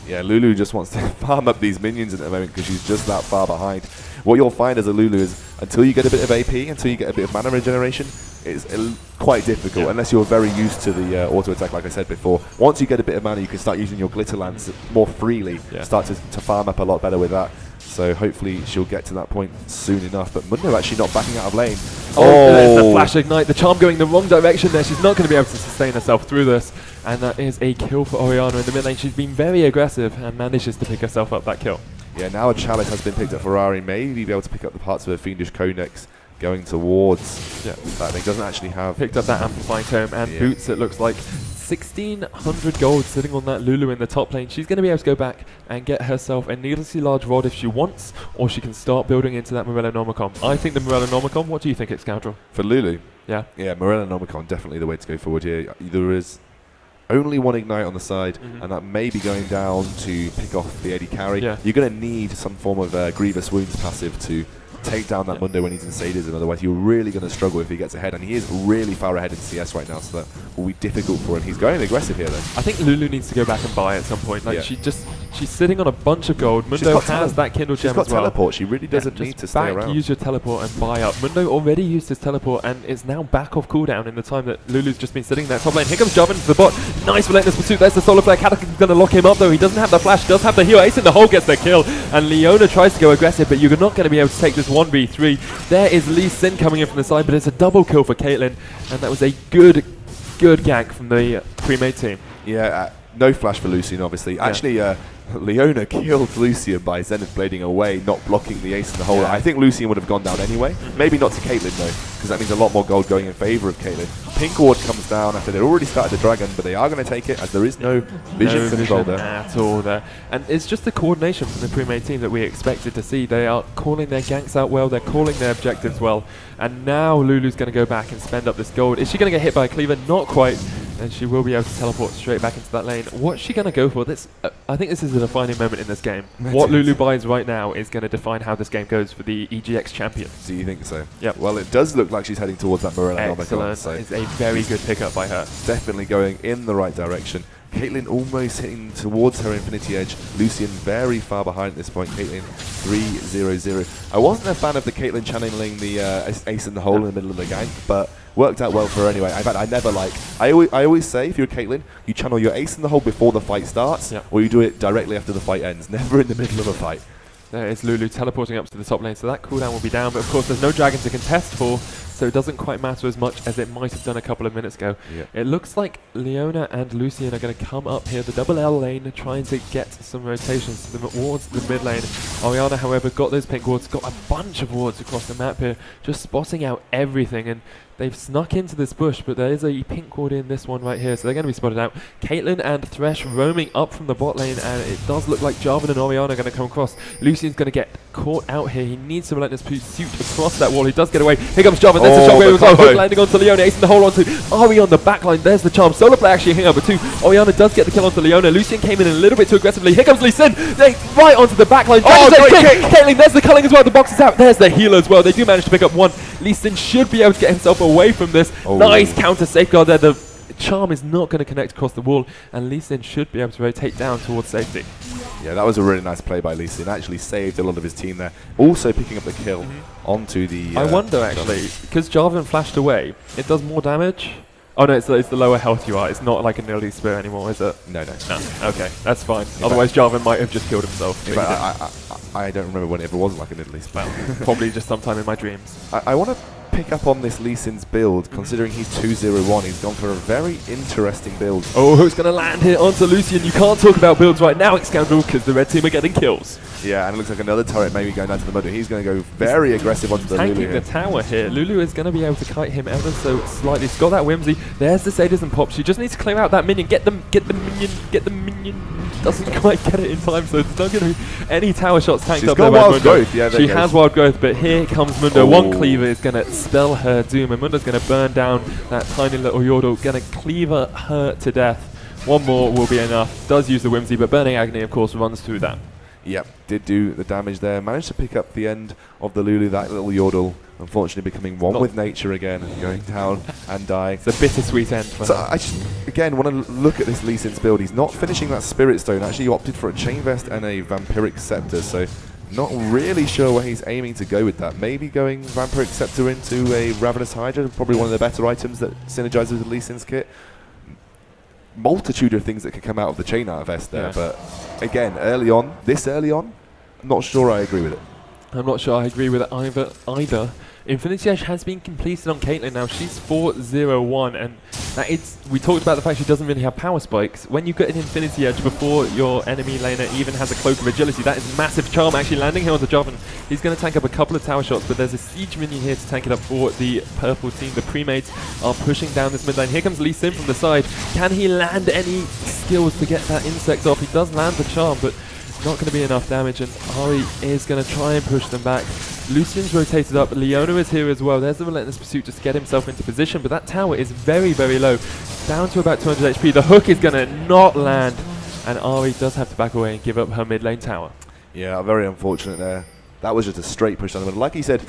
Yeah, Lulu just wants to farm up these minions at the moment because she's just that far behind. What you'll find as a Lulu is until you get a bit of AP, until you get a bit of mana regeneration, it's quite difficult unless you're very used to the auto attack, like I said before. Once you get a bit of mana, you can start using your Glitter Lance more freely, start to farm up a lot better with that. So hopefully she'll get to that point soon enough. But Mundo actually not backing out of lane. There's the Flash Ignite. The charm going the wrong direction there. She's not going to be able to sustain herself through this. And that is a kill for Orianna in the mid lane. She's been very aggressive and manages to pick herself up that kill. Yeah, now a chalice has been picked up for Ferrari. Maybe be able to pick up the parts of her Fiendish Codex going towards that thing. Doesn't actually have... Picked up that Amplifying Tome and boots, it looks like. 1,600 gold sitting on that Lulu in the top lane. She's going to be able to go back and get herself a needlessly large rod if she wants, or she can start building into that Morello Nomicon. I think the Morello Nomicon, what do you think, Scoundrel? For Lulu? Yeah. Yeah, Morello Nomicon definitely the way to go forward here. There is only one Ignite on the side, and that may be going down to pick off the AD carry. You're going to need some form of Grievous Wounds passive to take down that Mundo when he's in Sadism, otherwise you're really going to struggle if he gets ahead, and he is really far ahead in CS right now, so that will be difficult for him. He's going aggressive here though. I think Lulu needs to go back and buy at some point. Like she's sitting on a bunch of gold. Mundo has that Kindle gem as well. She's got teleport. She really doesn't need to stay around. Use your teleport and buy up. Mundo already used his teleport and is now back off cooldown in the time that Lulu's just been sitting there top lane. Here comes Jarvan into the bot. Nice relentless pursuit. There's the solar flare. Cataclysm's going to lock him up though. He doesn't have the flash, does have the heal. Ace in the hole gets the kill, and Leona tries to go aggressive, but you're not going to be able to take this 1v3. There is Lee Sin coming in from the side, but it's a double kill for Caitlyn, and that was a good gank from the pre-made team. Yeah, no flash for Lucian, obviously. Actually, Leona killed Lucian by Zenith blading away, not blocking the ace in the hole. I think Lucian would have gone down anyway. Maybe not to Caitlyn though, because that means a lot more gold going in favour of Caitlyn. Pink Ward comes down after they'd already started the dragon, but they are going to take it as there is no vision control there at all there. And it's just the coordination from the pre-made team that we expected to see. They are calling their ganks out well, they're calling their objectives well, and now Lulu's going to go back and spend up this gold. Is she going to get hit by a cleaver? Not quite. And she will be able to teleport straight back into that lane. What's she going to go for? This, I think this is a defining moment in this game. What Lulu buys right now is going to define how this game goes for the EGX champion. Do you think so? Yep. Well, it does look like she's heading towards that Morello. Excellent. So It's a very good pickup by her. definitely going in the right direction. Caitlyn almost hitting towards her Infinity Edge. Lucian very far behind at this point. Caitlyn 3-0-0. I wasn't a fan of the Caitlyn channeling the ace in the hole in the middle of the gank, but worked out well for her anyway. In fact, I never like. I always say if you're Caitlyn, you channel your ace in the hole before the fight starts, or you do it directly after the fight ends. Never in the middle of a fight. There is Lulu teleporting up to the top lane, so that cooldown will be down. But of course, there's no dragon to contest for, so it doesn't quite matter as much as it might have done a couple of minutes ago. Yeah. It looks like Leona and Lucian are going to come up here, the double L lane, trying to get some rotations towards the mid lane. Orianna, however, got those pink wards, got a bunch of wards across the map here, just spotting out everything. And they've snuck into this bush, but there is a pink ward in this one right here, so they're going to be spotted out. Caitlyn and Thresh roaming up from the bot lane, and it does look like Jarvan and Orianna are going to come across. Lucian's going to get caught out here. He needs some relentless pursuit across that wall. He does get away. Here comes Jarvan. There's the shockwave as well. Hook landing onto Leona. Ace in the hole onto Ari on the back line. There's the charm. Solo play actually hitting over two. Orianna does get the kill onto Leona. Lucian came in a little bit too aggressively. Here comes Lee Sin. Right onto the back line. Great kick. Caitlyn, there's the culling as well. The box is out. There's the heal as well. They do manage to pick up one. Lee Sin should be able to get himself away from this. Nice counter safeguard there. The charm is not going to connect across the wall, and Lee Sin should be able to rotate down towards safety. Yeah, that was a really nice play by Lee Sin. Actually saved a lot of his team there. Also picking up the kill onto the... I wonder, actually, because Jarvan flashed away, it does more damage. Oh no, it's the lower health you are. It's not like a Nilly Spear anymore, is it? No. Okay, that's fine. Otherwise, Jarvan might have just killed himself. In fact, I don't remember when it ever was like a Nilly Spear. Well, probably just sometime in my dreams. I want to pick up on this Lee Sin's build, considering he's 2-0-1. He's gone for a very interesting build. Oh, who's going to land here onto Lucian? You can't talk about builds right now, Excalibur, because the red team are getting kills. Yeah, and it looks like another turret maybe going down to the mud. He's going to go very aggressive onto the Lulu Tanking here. the tower here. Lulu is going to be able to kite him ever so slightly. She's got that Whimsy. There's the Sadism and Pop. She just needs to clear out that minion. Get the minion. Doesn't quite get it in time, so there's not going to be any tower shots tanked She's up got there by wild Mundo. growth. Yeah, she has wild growth, but here comes Mundo. One cleaver is going to spell her doom, and Mundo's going to burn down that tiny little Yordle. Going to cleaver her to death. One more will be enough. Does use the Whimsy, but Burning Agony, of course, runs through that. Yep, did do the damage there. Managed to pick up the end of the Lulu, that little Yordle. Unfortunately becoming one with nature again, going down and dying. It's a bittersweet end for So her. I just, again, want to look at this Lee Sin's build. He's not finishing that Spirit Stone. Actually, he opted for a Chain Vest and a Vampiric Scepter, so not really sure where he's aiming to go with that. Maybe going Vampiric Scepter into a Ravenous Hydra, probably one of the better items that synergizes with Lee Sin's kit. Multitude of things that could come out of the Chain Art Vest there, but again, early on, I'm not sure I agree with it. I'm not sure I agree with it either. Infinity Edge has been completed on Caitlyn now. She's 4-0-1, and we talked about the fact she doesn't really have power spikes. When you get an Infinity Edge before your enemy laner even has a Cloak of Agility, that is massive charm actually landing here onto Jarvan. He's going to tank up a couple of tower shots, but there's a siege minion here to tank it up for the purple team. The pre-mates are pushing down this mid lane. Here comes Lee Sin from the side. Can he land any skills to get that insect off? He does land the charm, but not going to be enough damage, and Ari is going to try and push them back. Lucian's rotated up. Leona is here as well. There's the Relentless Pursuit just to get himself into position, but that tower is very, very low. Down to about 200 HP. The hook is going to not land, and Ari does have to back away and give up her mid lane tower. Yeah, very unfortunate there. That was just a straight push down the middle. Like he said,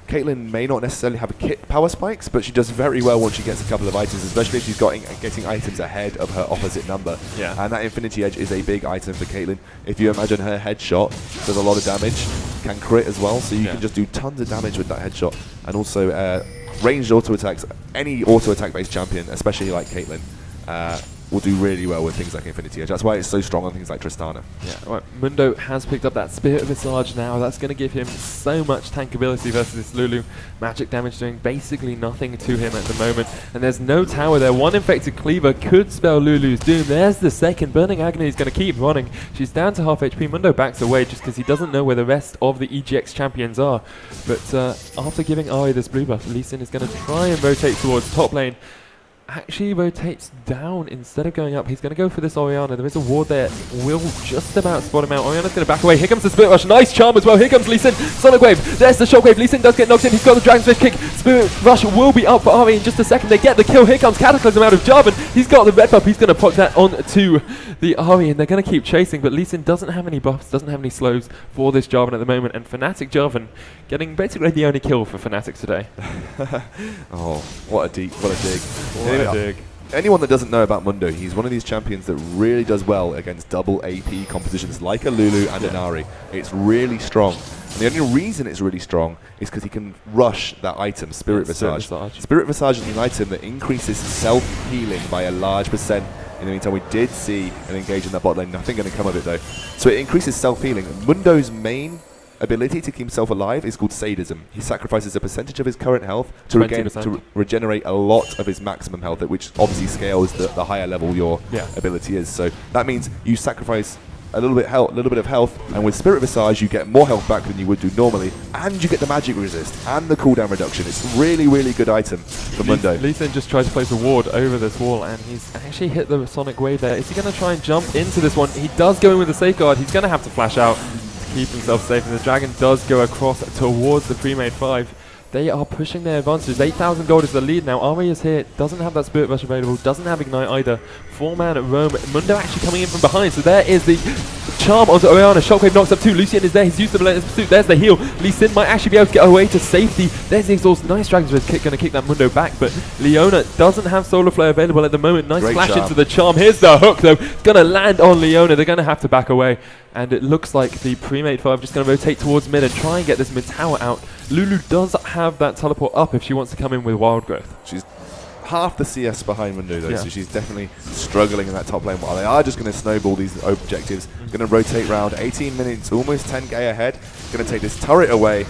Caitlyn may not necessarily have a kit power spikes, but she does very well once she gets a couple of items, especially if she's getting items ahead of her opposite number. Yeah. And that Infinity Edge is a big item for Caitlyn. If you imagine her headshot does a lot of damage, can crit as well, so you can just do tons of damage with that headshot. And also ranged auto attacks, any auto attack based champion, especially like Caitlyn, will do really well with things like Infinity Edge. That's why it's so strong on things like Tristana. Yeah. Right. Mundo has picked up that Spirit of Visage now. That's going to give him so much tankability versus this Lulu. Magic damage doing basically nothing to him at the moment. And there's no tower there. One infected cleaver could spell Lulu's doom. There's the second. Burning Agony is going to keep running. She's down to half HP. Mundo backs away just because he doesn't know where the rest of the EGX champions are. But after giving Ari this blue buff, Lee Sin is going to try and rotate towards top lane. actually rotates down instead of going up. He's going to go for this Orianna. There is a ward there. Will just about spot him out. Orianna's going to back away. Here comes the Spirit Rush. Nice charm as well. Here comes Lee Sin. Sonic Wave. There's the Shockwave. Lee Sin does get knocked in. He's got the Dragon's Fish kick. Spirit Rush will be up for Ari in just a second. They get the kill. Here comes Cataclysm out of Jarvan. He's got the red buff. He's going to put that on to the Ari, and they're going to keep chasing, but Lee Sin doesn't have any buffs, doesn't have any slows for this Jarvan at the moment, and Fnatic Jarvan getting basically the only kill for Fnatic today. Oh, what a dig. What a dig. What a dig. Anyone that doesn't know about Mundo, he's one of these champions that really does well against double AP compositions like a Lulu and an Ari. It's really strong. And the only reason it's really strong is because he can rush that item, Spirit Visage. Spirit Visage is an item that increases self-healing by a large percent. In the meantime, we did see an engage in that bot lane. Nothing going to come of it, though. So it increases self-healing. Mundo's main ability to keep himself alive is called sadism. He sacrifices a percentage of his current health to regenerate a lot of his maximum health, which obviously scales the higher level your ability is. So that means you sacrifice a little bit of health, and with Spirit Visage you get more health back than you would do normally, and you get the magic resist and the cooldown reduction. It's a really, really good item for Mundo. Lee Sin just tried to place a ward over this wall, and he's actually hit the Sonic Wave there. Is he going to try and jump into this one? He does go in with the safeguard. He's going to have to flash out to keep himself safe, and the Dragon does go across towards the pre-made 5. They are pushing their advantages. 8,000 gold is the lead now. Ari is here, doesn't have that Spirit Rush available, doesn't have Ignite either. 4-man at Roam. Mundo actually coming in from behind, so there is the charm onto Orianna. Shockwave knocks up 2. Lucian is there, he's used the relentless pursuit. There's the heal. Lee Sin might actually be able to get away to safety. There's the exhaust. Nice Dragon's Risk kick, going to kick that Mundo back, but Leona doesn't have Solar Flare available at the moment. Nice flash into the charm. Here's the hook though. It's going to land on Leona. They're going to have to back away, and it looks like the pre-made 5 just going to rotate towards mid and try and get this mid tower out. Lulu does have that teleport up if she wants to come in with Wild Growth. She's half the CS behind Mundo though, so she's definitely struggling in that top lane, while they are just going to snowball these objectives. Going to rotate round, 18 minutes, almost 10k ahead. Going to take this turret away.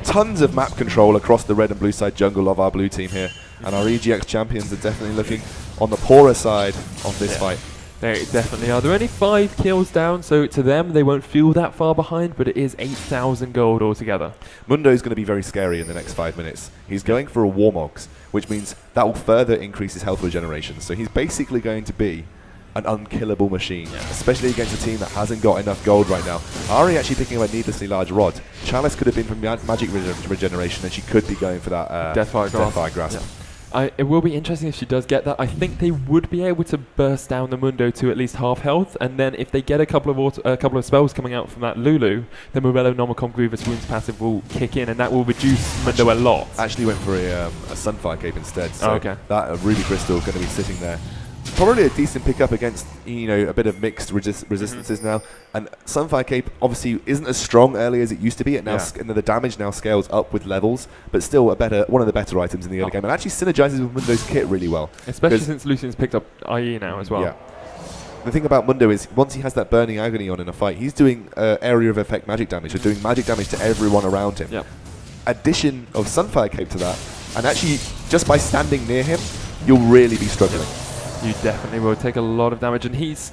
Tons of map control across the red and blue side jungle of our blue team here, and our EGX champions are definitely looking on the poorer side of this fight. They definitely are. They're only 5 kills down, so to them they won't feel that far behind, but it is 8,000 gold altogether. Mundo is going to be very scary in the next 5 minutes. He's going for a Warmogs, which means that will further increase his health regeneration. So he's basically going to be an unkillable machine, especially against a team that hasn't got enough gold right now. Ari actually picking up a needlessly large rod. Chalice could have been from magic regeneration, and she could be going for that Deathfire Grasp. It will be interesting if she does get that. I think they would be able to burst down the Mundo to at least half health, and then if they get a couple of spells coming out from that Lulu, the Morello Nomicon Grievous Wounds passive will kick in, and that will reduce Mundo a lot. Actually went for a Sunfire Cape instead, so that Ruby Crystal going to be sitting there. Probably a decent pickup against, you know, a bit of mixed resistances now. And Sunfire Cape obviously isn't as strong early as it used to be. It now and the damage now scales up with levels, but still one of the better items in the early game, and actually synergizes with Mundo's kit really well. Especially since Lucian's picked up IE now as well. Yeah. The thing about Mundo is once he has that Burning Agony on in a fight, he's doing area of effect magic damage, so doing magic damage to everyone around him. Yep. Addition of Sunfire Cape to that, and actually just by standing near him, you'll really be struggling. You definitely will take a lot of damage, and he's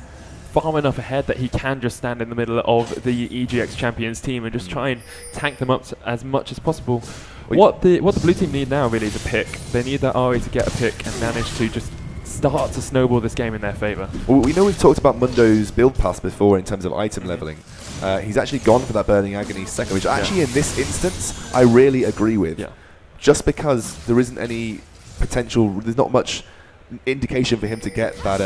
far enough ahead that he can just stand in the middle of the EGX champions team and just try and tank them up as much as possible. What the blue team need now really is a pick. They need that Ari to get a pick and manage to just start to snowball this game in their favour. Well, we know we've talked about Mundo's build pass before in terms of item leveling. He's actually gone for that Burning Agony second, which actually in this instance I really agree with. Just because there isn't any potential, there's not much indication for him to get that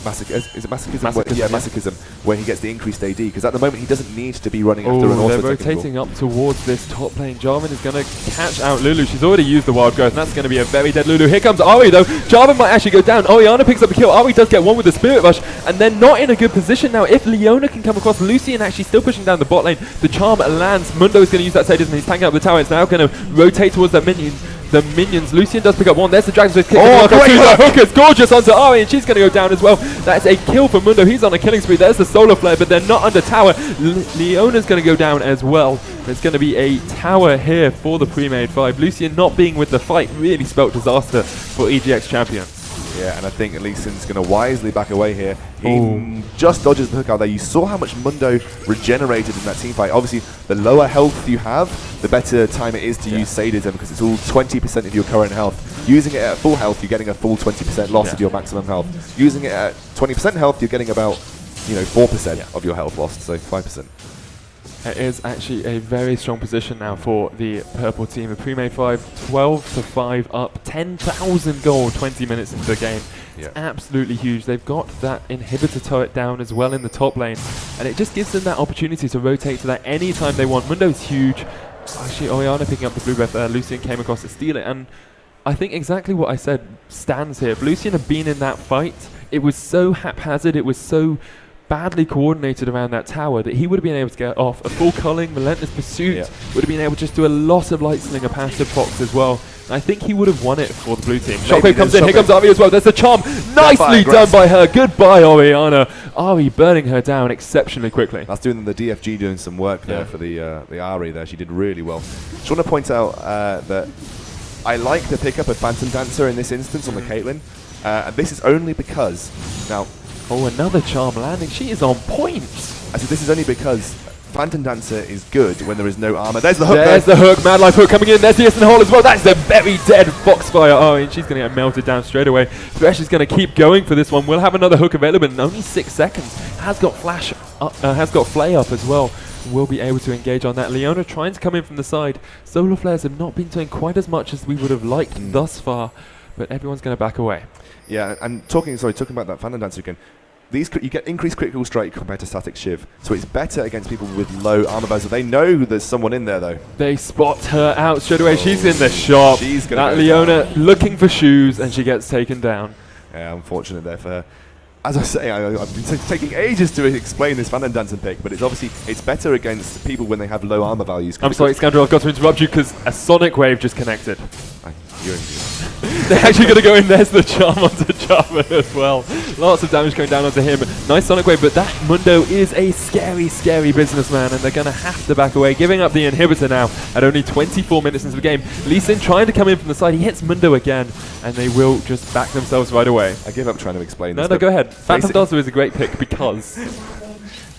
Masochism? Is it Masochism? Masochism, where he gets the increased AD, because at the moment he doesn't need to be running after an auto. They're rotating up towards this top lane. Jarvan is going to catch out Lulu. She's already used the Wild Growth, and that's going to be a very dead Lulu. Here comes Ari though. Jarvan might actually go down. Orianna picks up a kill. Ari does get one with the Spirit Rush, and they're not in a good position now. If Leona can come across, Lucian actually still pushing down the bot lane. The charm lands. Mundo is going to use that sadism. He's tanking up the tower. It's now going to rotate towards that minion. The minions. Lucian does pick up one. There's the Dragon's Risk kick. The hook is gorgeous onto Ari, and she's going to go down as well. That's a kill for Mundo. He's on a killing spree. There's the Solar Flare, but they're not under tower. Leona's going to go down as well. There's going to be a tower here for the pre-made 5. Lucian not being with the fight really spelt disaster for EGX champions. Yeah, and I think Leesen's going to wisely back away here. He just dodges the hook out there. You saw how much Mundo regenerated in that team fight. Obviously, the lower health you have, the better time it is to use sadism, because it's all 20% of your current health. Using it at full health, you're getting a full 20% loss of your maximum health. Using it at 20% health, you're getting about 4% of your health lost, so 5%. It is actually a very strong position now for the purple team. A pre-made 5, 12-5 up, 10,000 gold 20 minutes into the game. It's absolutely huge. They've got that inhibitor turret down as well in the top lane, and it just gives them that opportunity to rotate to that anytime they want. Mundo's huge. Actually, Orianna picking up the blue buff there. Lucian came across to steal it, and I think exactly what I said stands here. If Lucian had been in that fight, it was so haphazard, it was so badly coordinated around that tower that he would have been able to get off a full culling, relentless pursuit, would have been able to just do a lot of light slinger passive procs as well. And I think he would have won it for the blue team. Shockwave comes in, here comes Ari as well, there's the charm, nicely done by her, goodbye Orianna. Ari burning her down exceptionally quickly. That's doing the DFG doing some work there for the Ari there, she did really well. Just want to point out that I like the pickup of Phantom Dancer in this instance on the Caitlyn. This is only because, now, oh, another charm landing. She is on point. I said this is only because Phantom Dancer is good when there is no armor. There's the hook. There's the hook. Mad Life hook coming in. There's the instant hole as well. That's the very dead Foxfire. Oh, and she's going to get melted down straight away. Thresh is going to keep going for this one. We'll have another hook available in only 6 seconds. Has got flash up, has got flay up as well. We'll be able to engage on that. Leona trying to come in from the side. Solar flares have not been doing quite as much as we would have liked thus far, but everyone's going to back away. Yeah, and talking about that Phantom Dancer again, you get increased critical strike compared to static shiv, so it's better against people with low armor value. They know there's someone in there though. They spot her out straight away. She's in the shop. She's gonna that Leona looking for shoes, and she gets taken down. Yeah, unfortunate there for her. As I say, I've been taking ages to explain this Phantom Dancer pick, but it's better against people when they have low armor values. I'm sorry, Scandal, I've got to interrupt you because a Sonic Wave just connected. They're actually going to go in. There's the charm onto Jarvan as well. Lots of damage going down onto him. Nice Sonic Wave, but that Mundo is a scary, scary businessman, and they're going to have to back away, giving up the inhibitor now at only 24 minutes into the game. Lee Sin trying to come in from the side. He hits Mundo again, and they will just back themselves right away. I give up trying to explain this. No, go ahead. Phantom Dancer is a great pick because...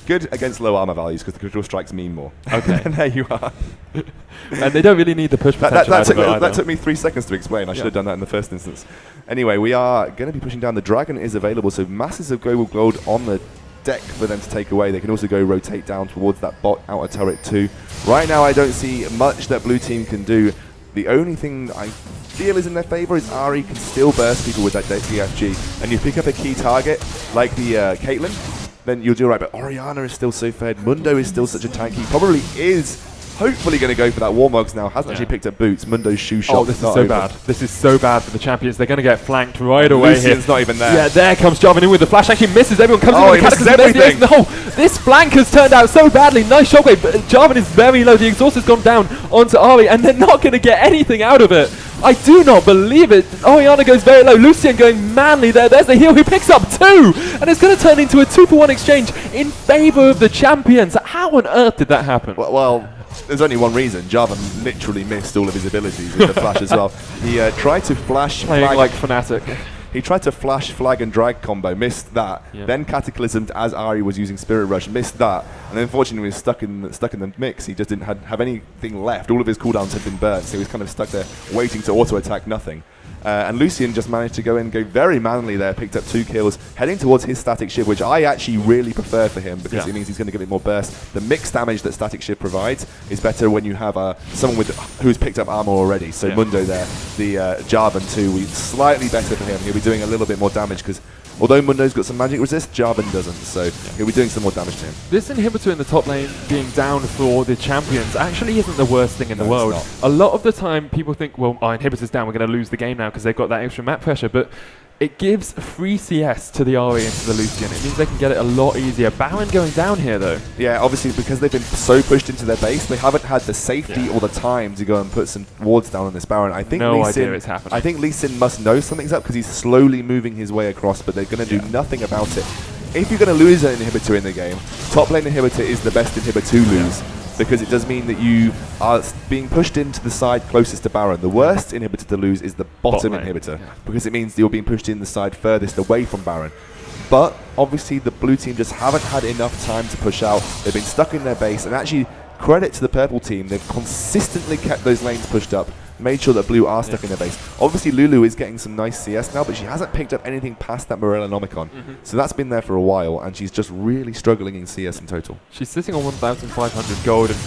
good against low armor values because the critical strikes mean more. Okay. And there you are. And they don't really need the push potential that took me 3 seconds to explain. I should have done that in the first instance. Anyway, we are going to be pushing down. The Dragon is available, so masses of global gold on the deck for them to take away. They can also go rotate down towards that bot outer turret too. Right now, I don't see much that blue team can do. The only thing I feel is in their favor is Ari can still burst people with that DFG. And you pick up a key target like the Caitlyn, then you'll do right. But Orianna is still so fed. Mundo is still such a tank. He probably is hopefully going to go for that Warmogs now. Hasn't actually picked up boots. Mundo's shoe shot. Oh, this is so bad. This is so bad for the champions. They're going to get flanked right away here. Lucian's not even there. Yeah, there comes Jarvan in with the flash. Actually misses. Everyone comes in with the misses everything. No, this flank has turned out so badly. Nice shockwave, but Jarvan is very low. The exhaust has gone down onto Ari, and they're not going to get anything out of it. I do not believe it. Orianna goes very low. Lucian going manly there. There's the heal who picks up 2. And it's going to turn into a 2-for-1 exchange in favor of the champions. How on earth did that happen? Well, there's only one reason. Jarvan literally missed all of his abilities with the flash as well. He tried to flash playing flag like Fnatic. He tried to flash, flag, and drag combo, missed that. Yeah. Then Cataclysmed as Ari was using Spirit Rush, missed that. And then unfortunately, he was stuck in the mix. He just didn't have anything left. All of his cooldowns had been burnt, so he was kind of stuck there, waiting to auto-attack nothing. And Lucian just managed to go very manly there, picked up 2 kills, heading towards his Static Shiv, which I actually really prefer for him because it means he's going to get a bit more burst. The mixed damage that Static Shiv provides is better when you have someone who's picked up armor already. So Mundo there, the Jarvan too, slightly better for him. He'll be doing a little bit more damage because although Mundo's got some magic resist, Jarvan doesn't, so he'll be doing some more damage to him. This inhibitor in the top lane being down for the champions actually isn't the worst thing in the world. A lot of the time people think, well, our inhibitor's down, we're going to lose the game now because they've got that extra map pressure, but it gives free CS to the Ari and to the Lucian. It means they can get it a lot easier. Baron going down here though. Yeah, obviously because they've been so pushed into their base, they haven't had the safety or the time to go and put some wards down on this Baron. I think no idea it's happening. I think Lee Sin must know something's up because he's slowly moving his way across, but they're going to do nothing about it. If you're going to lose an inhibitor in the game, top lane inhibitor is the best inhibitor to lose. Because it does mean that you are being pushed into the side closest to Baron. The worst inhibitor to lose is the bottom inhibitor, because it means you're being pushed in the side furthest away from Baron. But obviously the blue team just haven't had enough time to push out. They've been stuck in their base, and actually credit to the purple team, they've consistently kept those lanes pushed up made sure that blue are stuck in their base. Obviously, Lulu is getting some nice CS now, but she hasn't picked up anything past that Morellonomicon. So that's been there for a while, and she's just really struggling in CS in total. She's sitting on 1,500 gold, and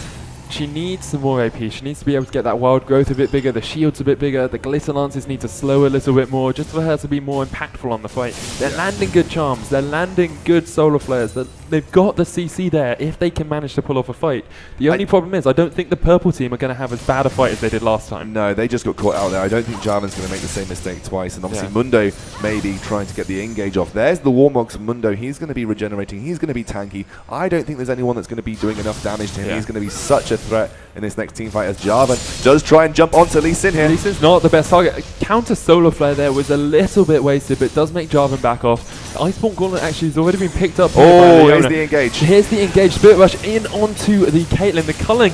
she needs some more AP. She needs to be able to get that wild growth a bit bigger, the shields a bit bigger, the glitter lances need to slow a little bit more, just for her to be more impactful on the fight. They're landing good charms, they're landing good solar flares, they've got the CC there if they can manage to pull off a fight. The only problem is I don't think the purple team are going to have as bad a fight as they did last time. No, they just got caught out there. I don't think Jarvan's going to make the same mistake twice, and obviously Mundo may be trying to get the engage off. There's the Warmogs Mundo. He's going to be regenerating. He's going to be tanky. I don't think there's anyone that's going to be doing enough damage to him. He's going to be such a threat in this next team fight as Jarvan does try and jump onto Lee Sin here. Lee Sin's not the best target. Counter solar flare there was a little bit wasted, but does make Jarvan back off. Iceborne Gauntlet actually has already been picked up. Oh, here's the engage. Here's the engage. Spirit Rush in onto the Caitlyn. The culling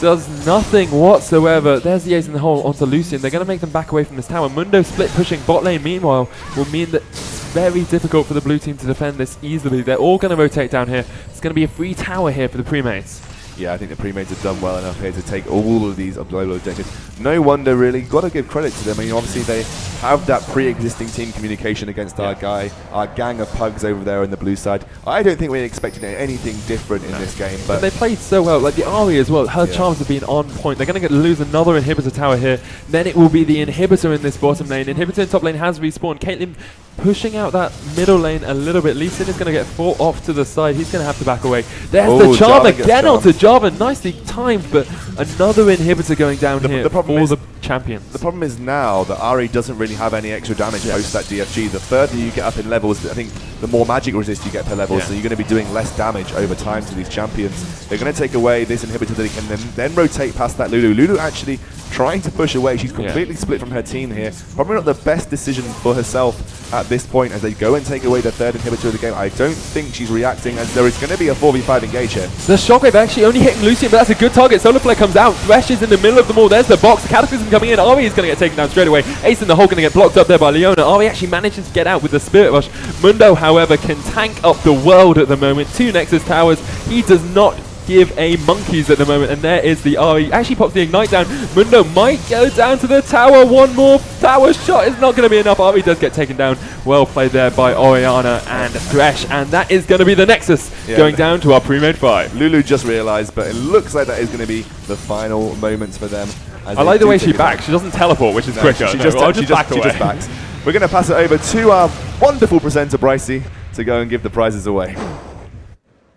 does nothing whatsoever. There's the ace in the hole onto Lucian. They're going to make them back away from this tower. Mundo split pushing bot lane, meanwhile, will mean that it's very difficult for the blue team to defend this easily. They're all going to rotate down here. It's going to be a free tower here for the pre-mates. Yeah, I think the pre-mates have done well enough here to take all of these global objectives. No wonder, really. Got to give credit to them. I mean, obviously, they have that pre-existing team communication against our gang of pugs over there on the blue side. I don't think we expected anything different in this game. But they played so well. Like the Ahri as well. Her charms have been on point. They're going to lose another inhibitor tower here. Then it will be the inhibitor in this bottom lane. Inhibitor in top lane has respawned. Caitlyn pushing out that middle lane a little bit. Lee Sin is going to get fought off to the side. He's going to have to back away. There's the charm again onto Jarvan. Nicely timed, but another inhibitor going down here for the champions. The problem is now that Ahri doesn't really have any extra damage post that DFG. The further you get up in levels, I think the more magic resist you get per level, so you're going to be doing less damage over time to these champions. They're going to take away this inhibitor that they can then rotate past that Lulu. Lulu actually trying to push away. She's completely split from her team here. Probably not the best decision for herself at this point as they go and take away the third inhibitor of the game. I don't think she's reacting as there is going to be a 4v5 engage here. The shockwave actually only hitting Lucian, but that's a good target. Solar Flare comes out. Thresh is in the middle of them all. There's the box. Cataclysm coming in. Ari is going to get taken down straight away. Ace in the hole going to get blocked up there by Leona. Ari actually manages to get out with the Spirit Rush. Mundo, however, can tank up the world at the moment. 2 Nexus towers. He does not give a monkeys at the moment, and there is the Ari. Actually pops the ignite down. Mundo might go down to the tower. One more tower shot is not going to be enough. Ari does get taken down. Well played there by Oriana and Thresh, and that is going to be the Nexus going down to our pre-made 5. Lulu just realized, but it looks like that is going to be the final moments for them. I like the way she backs. She doesn't teleport, which is quicker. She just backs. We're going to pass it over to our wonderful presenter, Brycey, to go and give the prizes away.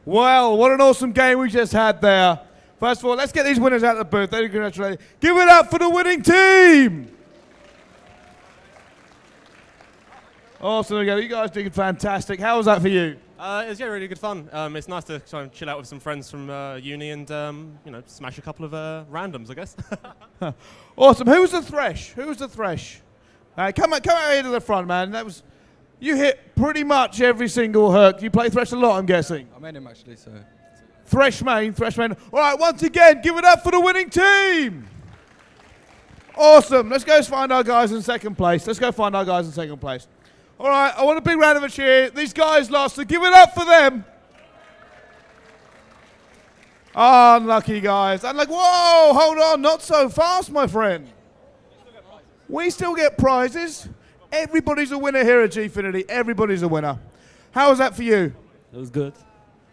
Well, what an awesome game we just had there. First of all, let's get these winners out of the booth. They congratulate. Give it up for the winning team. Awesome again. You guys did fantastic. How was that for you? It was really good fun. It's nice to try and chill out with some friends from uni and smash a couple of randoms, I guess. Awesome. Who was the Thresh? Who was the Thresh? Come out here to the front, man. You hit pretty much every single hook. You play Thresh a lot, I'm guessing. I made him actually, so. Thresh main. All right, once again, give it up for the winning team. Awesome. Let's go find our guys in second place. All right, I want a big round of a cheer. These guys lost, so give it up for them. Unlucky guys. I'm like, whoa, hold on, not so fast, my friend. We still get prizes. Everybody's a winner here at Gfinity. Everybody's a winner. How was that for you? It was good.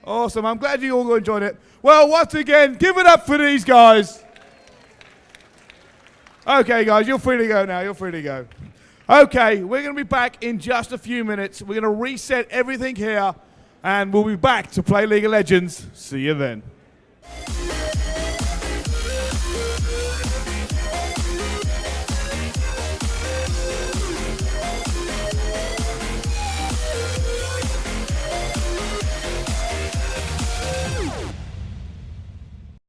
Awesome. I'm glad you all enjoyed it. Well, once again, give it up for these guys. Okay, guys, you're free to go now. Okay, we're going to be back in just a few minutes. We're going to reset everything here, and we'll be back to play League of Legends. See you then.